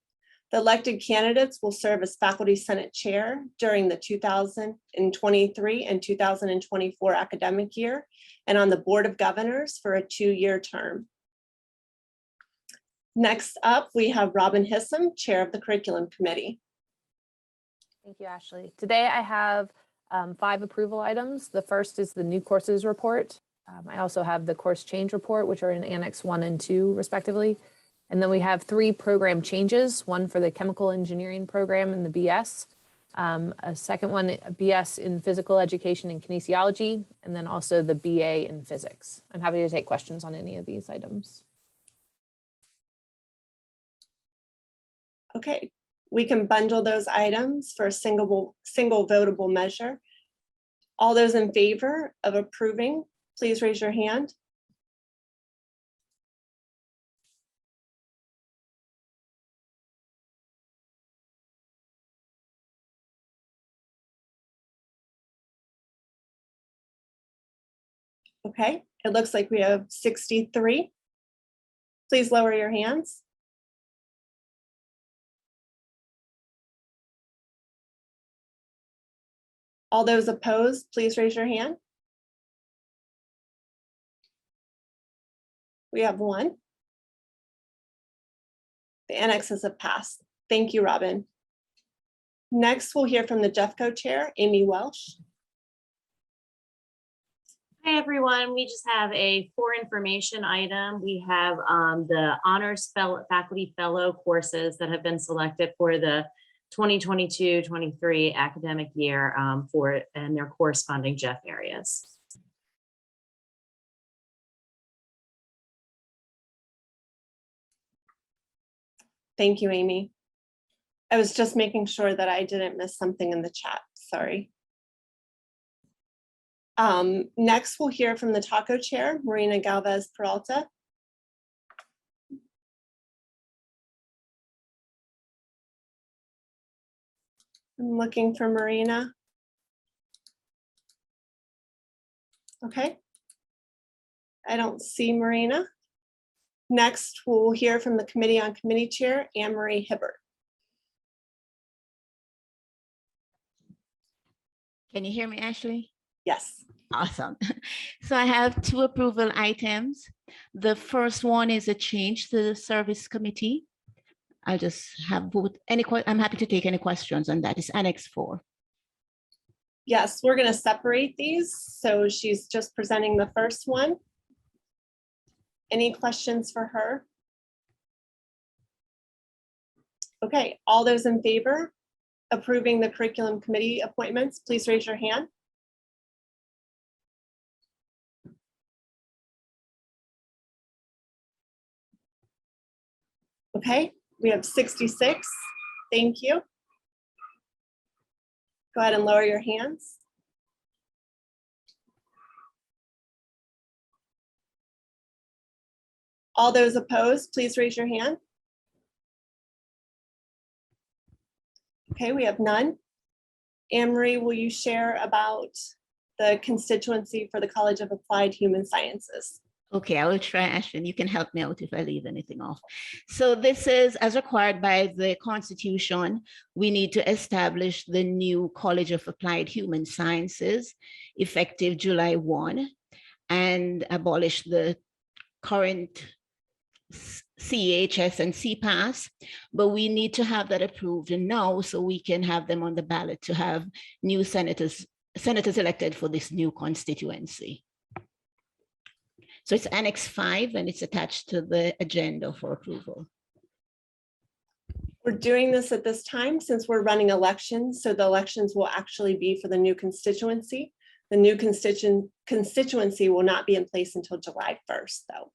[SPEAKER 1] The elected candidates will serve as Faculty Senate Chair during the 2023 and 2024 academic year, and on the Board of Governors for a 2-year term. Next up, we have Robin Hissom, Chair of the Curriculum Committee.
[SPEAKER 17] Thank you, Ashley. Today I have 5 approval items. The first is the new courses report. I also have the course change report, which are in Annex 1 and 2 respectively. And then we have 3 program changes, one for the chemical engineering program in the BS, A second one, a BS in physical education and kinesiology, and then also the BA in physics. I'm happy to take questions on any of these items.
[SPEAKER 1] Okay, we can bundle those items for a single votable measure. All those in favor of approving, please raise your hand. Okay, it looks like we have 63. Please lower your hands. All those opposed, please raise your hand. We have 1. The annexes have passed. Thank you, Robin. Next, we'll hear from the JEFCO chair, Amy Welsh.
[SPEAKER 18] Hi, everyone. We just have a for information item. We have the Honors Faculty Fellow courses that have been selected for the 2022-23 academic year and their corresponding JEF areas.
[SPEAKER 1] Thank you, Amy. I was just making sure that I didn't miss something in the chat. Sorry. Next, we'll hear from the TACO chair, Marina Galvez Peralta. I'm looking for Marina. Okay. I don't see Marina. Next, we'll hear from the Committee on Committee Chair, Anne Marie Hibbert.
[SPEAKER 19] Can you hear me, Ashley?
[SPEAKER 1] Yes.
[SPEAKER 19] Awesome. So I have 2 approval items. The first one is a change to the service committee. I'll just have I'm happy to take any questions on that. It's Annex 4.
[SPEAKER 1] Yes, we're going to separate these. So she's just presenting the first one. Any questions for her? Okay, all those in favor approving the curriculum committee appointments, please raise your hand. Okay, we have 66. Thank you. Go ahead and lower your hands. All those opposed, please raise your hand. Okay, we have none. Anne Marie, will you share about the constituency for the College of Applied Human Sciences?
[SPEAKER 19] Okay, I will try, Ashton. You can help me out if I leave anything off. So this is, as required by the Constitution, we need to establish the new College of Applied Human Sciences effective July 1 and abolish the current CHS and CPAS, but we need to have that approved now so we can have them on the ballot to have new senators elected for this new constituency. So it's Annex 5 and it's attached to the agenda for approval.
[SPEAKER 1] We're doing this at this time since we're running elections, so the elections will actually be for the new constituency. The new constituency will not be in place until July 1st, though.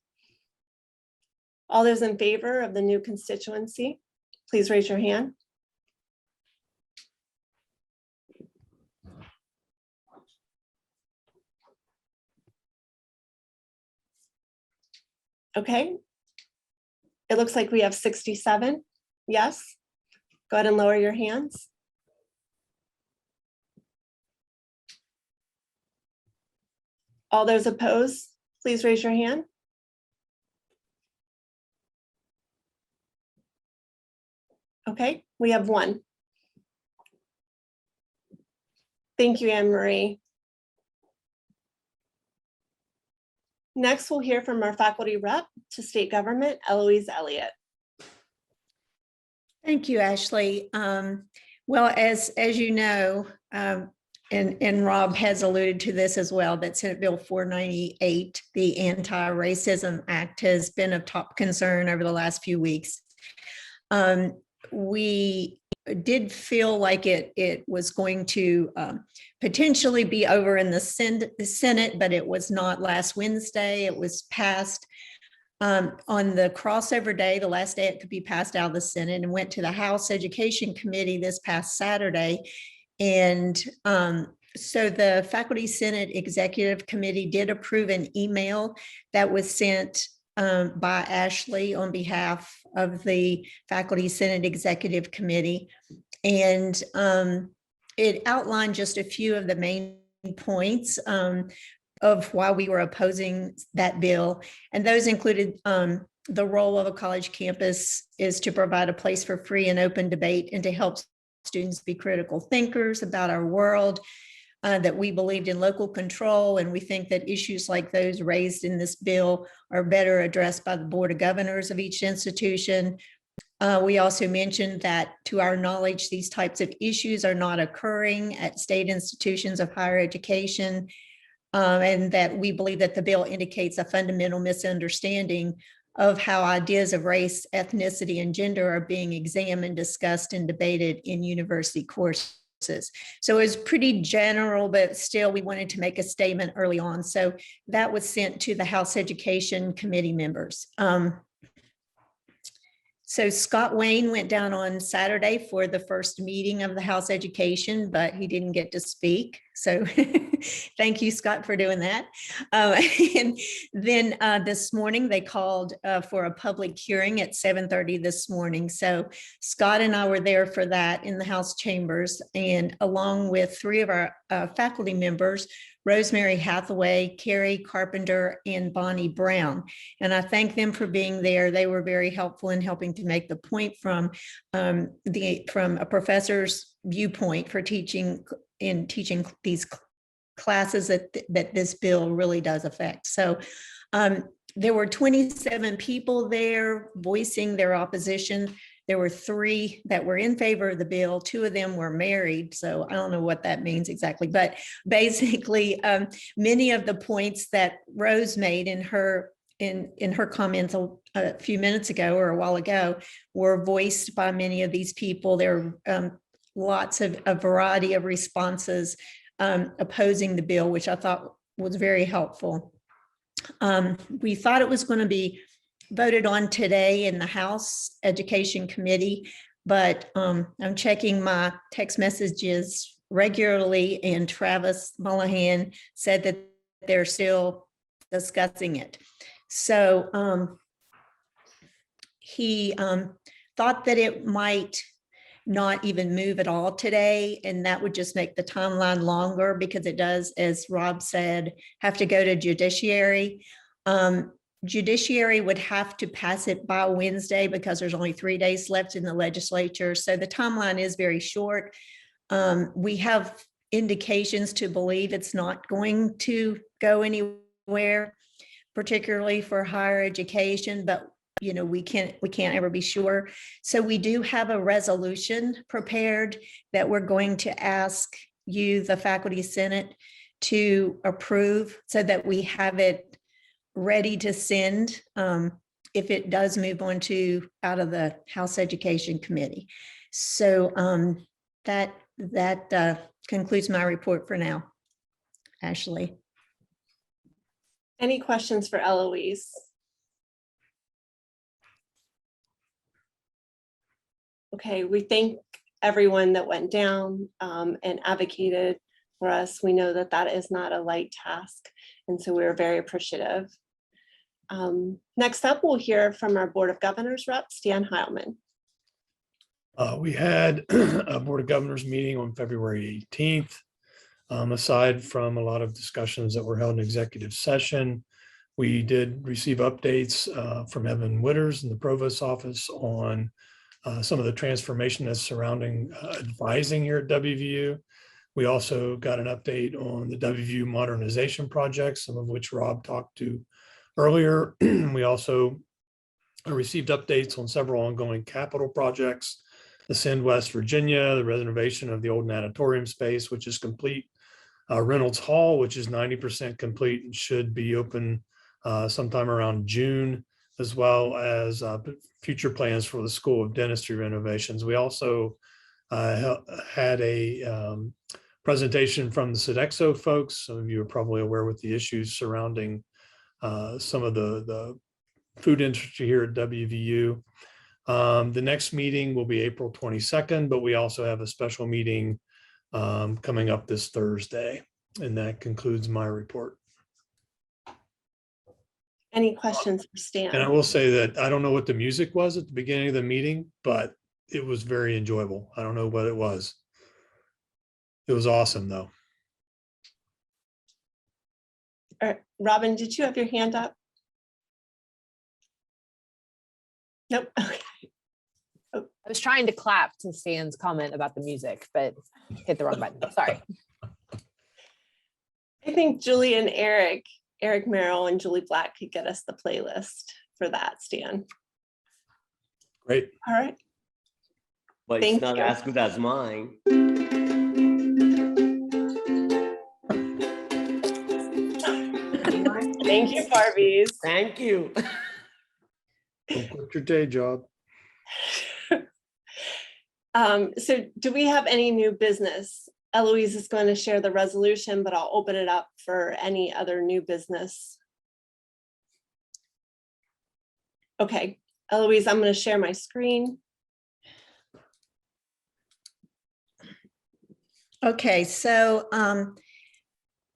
[SPEAKER 1] All those in favor of the new constituency, please raise your hand. Okay. It looks like we have 67. Yes. Go ahead and lower your hands. All those opposed, please raise your hand. Okay, we have 1. Thank you, Anne Marie. Next, we'll hear from our faculty rep to state government, Eloise Elliott.
[SPEAKER 20] Thank you, Ashley. Well, as you know, and Rob has alluded to this as well, that Senate Bill 498, the Anti-Racism Act, has been of top concern over the last few weeks. We did feel like it was going to potentially be over in the Senate, but it was not last Wednesday. It was passed on the crossover day, the last day it could be passed out of the Senate, and went to the House Education Committee this past Saturday. And so the Faculty Senate Executive Committee did approve an email that was sent by Ashley on behalf of the Faculty Senate Executive Committee. And it outlined just a few of the main points of why we were opposing that bill. And those included the role of a college campus is to provide a place for free and open debate and to help students be critical thinkers about our world, that we believed in local control. And we think that issues like those raised in this bill are better addressed by the Board of Governors of each institution. We also mentioned that, to our knowledge, these types of issues are not occurring at state institutions of higher education, and that we believe that the bill indicates a fundamental misunderstanding of how ideas of race, ethnicity, and gender are being examined, discussed, and debated in university courses. So it was pretty general, but still we wanted to make a statement early on. So that was sent to the House Education Committee members. So Scott Wayne went down on Saturday for the first meeting of the House Education, but he didn't get to speak. So thank you, Scott, for doing that. And then this morning they called for a public hearing at 7:30 this morning. So Scott and I were there for that in the House chambers, and along with three of our faculty members, Rosemary Hathaway, Carrie Carpenter, and Bonnie Brown. And I thank them for being there. They were very helpful in helping to make the point from a professor's viewpoint for teaching these classes that this bill really does affect. So there were 27 people there voicing their opposition. There were 3 that were in favor of the bill. 2 of them were married, so I don't know what that means exactly. But basically, many of the points that Rose made in her comments a few minutes ago or a while ago were voiced by many of these people. There were lots of a variety of responses opposing the bill, which I thought was very helpful. We thought it was going to be voted on today in the House Education Committee, but I'm checking my text messages regularly, and Travis Mullahan said that they're still discussing it. So he thought that it might not even move at all today, and that would just make the timeline longer because it does, as Rob said, have to go to judiciary. Judiciary would have to pass it by Wednesday because there's only 3 days left in the legislature. So the timeline is very short. We have indications to believe it's not going to go anywhere, particularly for higher education, but we can't ever be sure. So we do have a resolution prepared that we're going to ask you, the Faculty Senate, to approve so that we have it ready to send if it does move on to out of the House Education Committee. So that concludes my report for now. Ashley.
[SPEAKER 1] Any questions for Eloise? Okay, we thank everyone that went down and advocated for us. We know that that is not a light task, and so we're very appreciative. Next up, we'll hear from our Board of Governors rep, Stan Heilman.
[SPEAKER 21] We had a Board of Governors meeting on February 18th. Aside from a lot of discussions that were held in executive session, we did receive updates from Evan Witters in the Provost's office on some of the transformation that's surrounding advising here at WVU. We also got an update on the Wvu Modernization project, some of which Rob talked to earlier. We also received updates on several ongoing capital projects, the Send West Virginia, the renovation of the old natatorium space, which is complete, Reynolds Hall, which is 90% complete and should be open sometime around June, as well as future plans for the School of Dentistry renovations. We also had a presentation from the Sodexo folks. Some of you are probably aware with the issues surrounding some of the food industry here at WVU. The next meeting will be April 22nd, but we also have a special meeting coming up this Thursday. And that concludes my report.
[SPEAKER 1] Any questions for Stan?
[SPEAKER 21] And I will say that I don't know what the music was at the beginning of the meeting, but it was very enjoyable. I don't know what it was. It was awesome though.
[SPEAKER 1] Robin, did you have your hand up? Nope. Okay.
[SPEAKER 17] I was trying to clap to Stan's comment about the music, but hit the wrong button. Sorry.
[SPEAKER 1] I think Julie and Eric Merrill and Julie Black could get us the playlist for that, Stan.
[SPEAKER 21] Great.
[SPEAKER 1] All right.
[SPEAKER 9] But
[SPEAKER 1] Thank
[SPEAKER 9] it's not
[SPEAKER 1] you.
[SPEAKER 9] as good as mine.
[SPEAKER 1] Thank you, Barbies.
[SPEAKER 9] Thank you.
[SPEAKER 21] Don't quit your day job.
[SPEAKER 1] So do we have any new business? Eloise is going to share the resolution, but I'll open it up for any other new business. Okay, Eloise, I'm going to share my screen.
[SPEAKER 20] Okay, so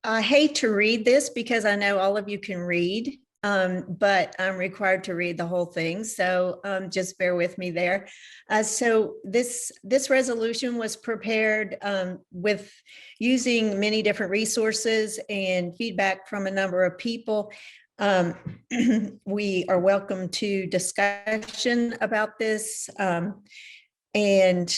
[SPEAKER 20] I hate to read this because I know all of you can read, but I'm required to read the whole thing. So just bear with me there. So this resolution was prepared with using many different resources and feedback from a number of people. We are welcome to discussion about this. And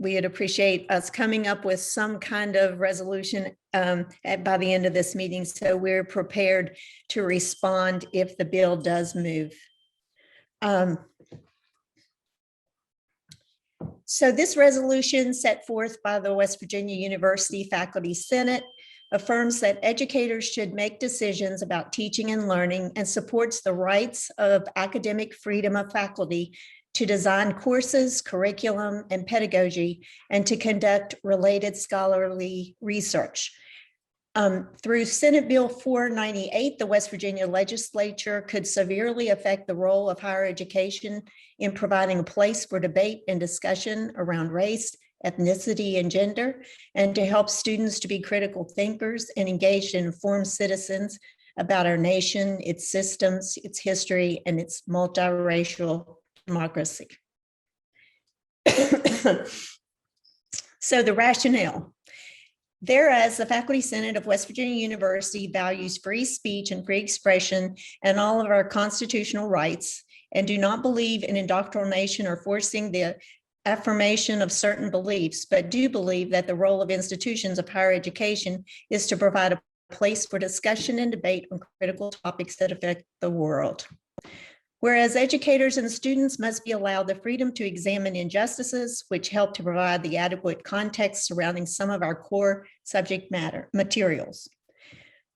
[SPEAKER 20] we would appreciate us coming up with some kind of resolution by the end of this meeting. So we're prepared to respond if the bill does move. So this resolution set forth by the West Virginia University Faculty Senate affirms that educators should make decisions about teaching and learning and supports the rights of academic freedom of faculty to design courses, curriculum, and pedagogy, and to conduct related scholarly research. Through Senate Bill 498, the West Virginia legislature could severely affect the role of higher education in providing a place for debate and discussion around race, ethnicity, and gender, and to help students to be critical thinkers and engaged and informed citizens about our nation, its systems, its history, and its multiracial democracy. So the rationale. Whereas the Faculty Senate of West Virginia University values free speech and free expression and all of our constitutional rights, and do not believe in indoctrination or forcing the affirmation of certain beliefs, but do believe that the role of institutions of higher education is to provide a place for discussion and debate on critical topics that affect the world. Whereas educators and students must be allowed the freedom to examine injustices, which help to provide the adequate context surrounding some of our core subject matter materials.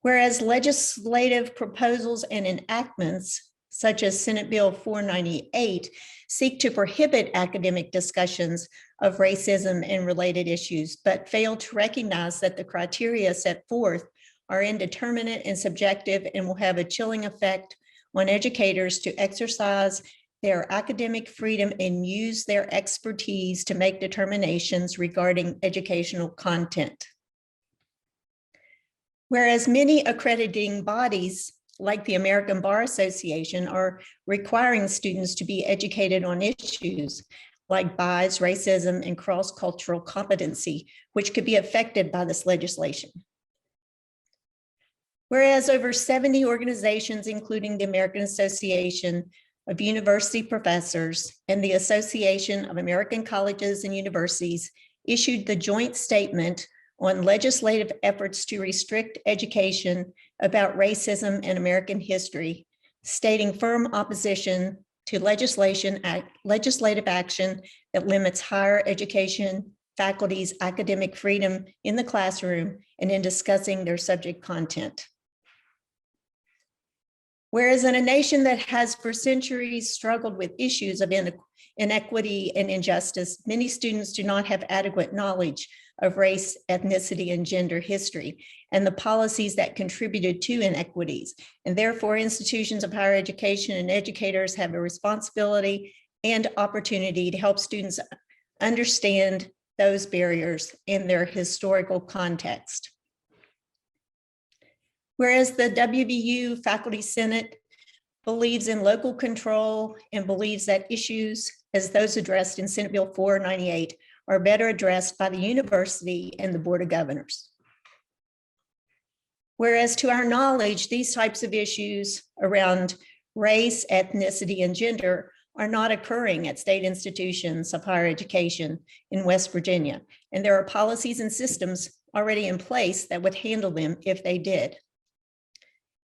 [SPEAKER 20] Whereas legislative proposals and enactments, such as Senate Bill 498, seek to prohibit academic discussions of racism and related issues, but fail to recognize that the criteria set forth are indeterminate and subjective and will have a chilling effect on educators to exercise their academic freedom and use their expertise to make determinations regarding educational content. Whereas many accrediting bodies, like the American Bar Association, are requiring students to be educated on issues like bias, racism, and cross-cultural competency, which could be affected by this legislation. Whereas over 70 organizations, including the American Association of University Professors and the Association of American Colleges and Universities, issued the joint statement on legislative efforts to restrict education about racism and American history, stating firm opposition to legislative action that limits higher education faculty's academic freedom in the classroom and in discussing their subject content. Whereas in a nation that has for centuries struggled with issues of inequity and injustice, many students do not have adequate knowledge of race, ethnicity, and gender history, and the policies that contributed to inequities. And therefore, institutions of higher education and educators have a responsibility and opportunity to help students understand those barriers in their historical context. Whereas the WVU Faculty Senate believes in local control and believes that issues as those addressed in Senate Bill 498 are better addressed by the university and the Board of Governors. Whereas to our knowledge, these types of issues around race, ethnicity, and gender are not occurring at state institutions of higher education in West Virginia. And there are policies and systems already in place that would handle them if they did.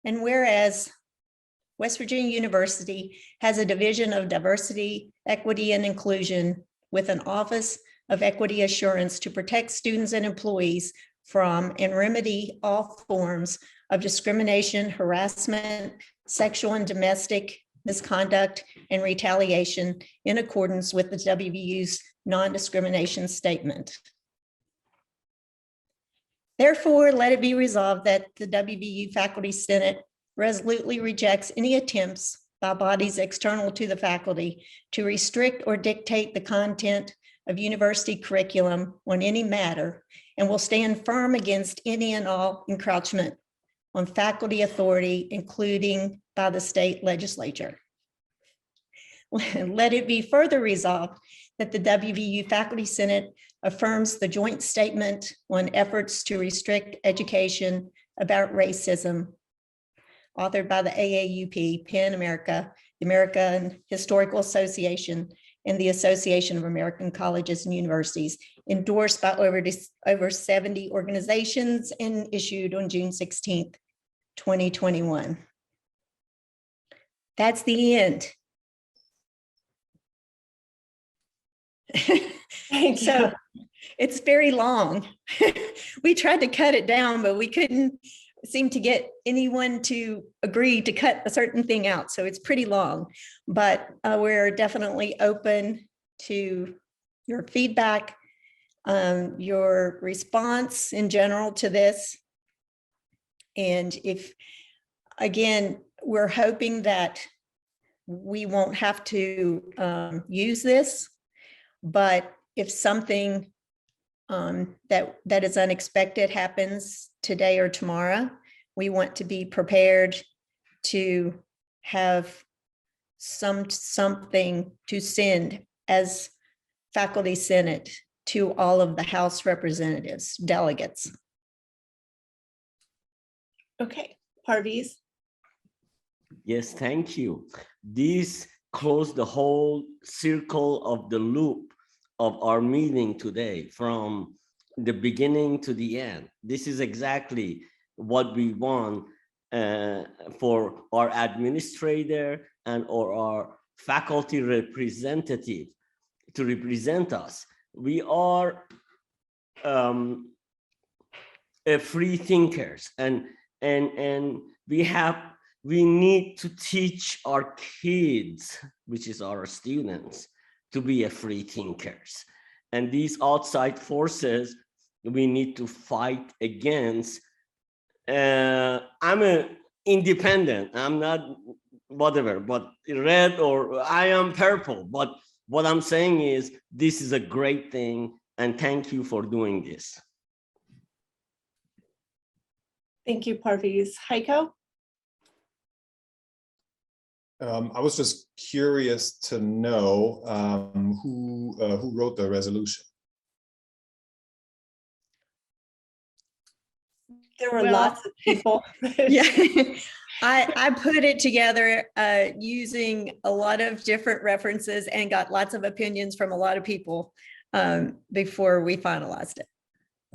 [SPEAKER 20] And whereas West Virginia University has a division of diversity, equity, and inclusion with an Office of Equity Assurance to protect students and employees from and remedy all forms of discrimination, harassment, sexual and domestic misconduct, and retaliation in accordance with the WVU's non-discrimination statement. Therefore, let it be resolved that the WVU Faculty Senate resolutely rejects any attempts by bodies external to the faculty to restrict or dictate the content of university curriculum on any matter, and will stand firm against any and all encroachment on faculty authority, including by the state legislature. Let it be further resolved that the WVU Faculty Senate affirms the joint statement on efforts to restrict education about racism, authored by the AAUP, PEN America, the American Historical Association, and the Association of American Colleges and Universities, endorsed by over 70 organizations and issued on June 16th, 2021. That's the end. So it's very long. We tried to cut it down, but we couldn't seem to get anyone to agree to cut a certain thing out. So it's pretty long, but we're definitely open to your feedback, your response in general to this. And if, again, we're hoping that we won't have to use this, but if something that is unexpected happens today or tomorrow, we want to be prepared to have something to send as Faculty Senate to all of the House representatives, delegates.
[SPEAKER 1] Okay, Parviz.
[SPEAKER 9] Yes, thank you. This closed the whole circle of the loop of our meeting today, from the beginning to the end. This is exactly what we want for our administrator and or our faculty representative to represent us. We are free thinkers, and we need to teach our kids, which is our students, to be a free thinkers. And these outside forces we need to fight against. I'm an independent, I'm not whatever, but red or I am purple. But what I'm saying is this is a great thing, and thank you for doing this.
[SPEAKER 1] Thank you, Parviz. Heiko?
[SPEAKER 7] I was just curious to know who wrote the resolution.
[SPEAKER 1] There were lots of people.
[SPEAKER 20] Yeah, I put it together using a lot of different references and got lots of opinions from a lot of people before we finalized it.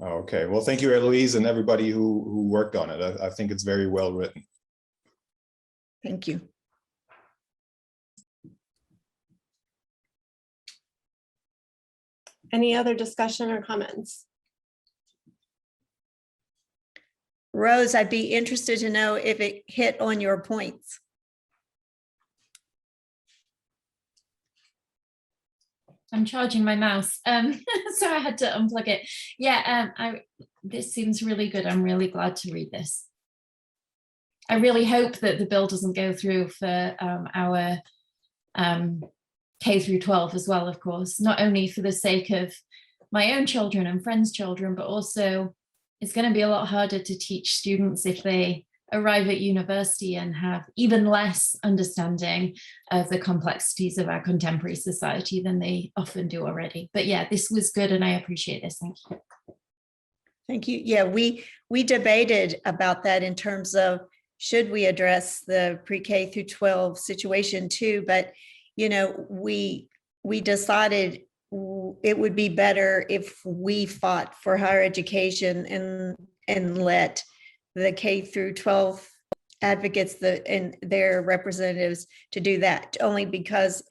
[SPEAKER 7] Okay, well, thank you, Eloise, and everybody who worked on it. I think it's very well written.
[SPEAKER 20] Thank you.
[SPEAKER 1] Any other discussion or comments?
[SPEAKER 20] Rose, I'd be interested to know if it hit on your points.
[SPEAKER 8] I'm charging my mouse, so I had to unplug it. Yeah, this seems really good. I'm really glad to read this. I really hope that the bill doesn't go through for our K through 12 as well, of course, not only for the sake of my own children and friends' children, but also it's going to be a lot harder to teach students if they arrive at university and have even less understanding of the complexities of our contemporary society than they often do already. But yeah, this was good and I appreciate this. Thank you.
[SPEAKER 20] Thank you. Yeah, we debated about that in terms of should we address the pre-K through 12 situation too, but you know, we decided it would be better if we fought for higher education and let the K through 12 advocates and their representatives to do that, only because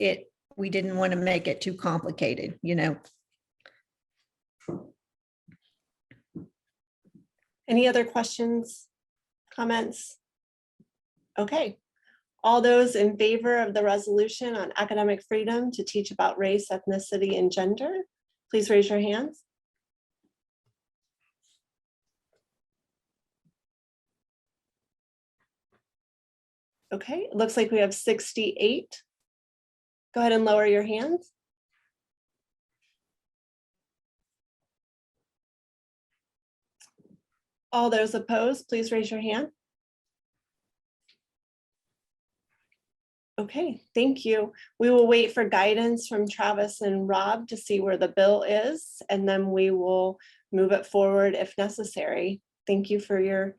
[SPEAKER 20] we didn't want to make it too complicated, you know.
[SPEAKER 1] Any other questions, comments? Okay. All those in favor of the resolution on academic freedom to teach about race, ethnicity, and gender, please raise your hands. Okay, it looks like we have 68. Go ahead and lower your hands. All those opposed, please raise your hand. Okay, thank you. We will wait for guidance from Travis and Rob to see where the bill is, and then we will move it forward if necessary. Thank you for your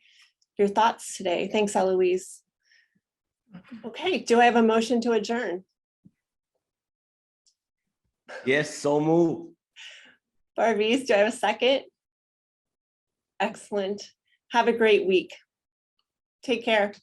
[SPEAKER 1] thoughts today. Thanks, Eloise. Okay, do I have a motion to adjourn?
[SPEAKER 9] Yes, so move.
[SPEAKER 1] Barbies, do I have a second? Excellent. Have a great week. Take care.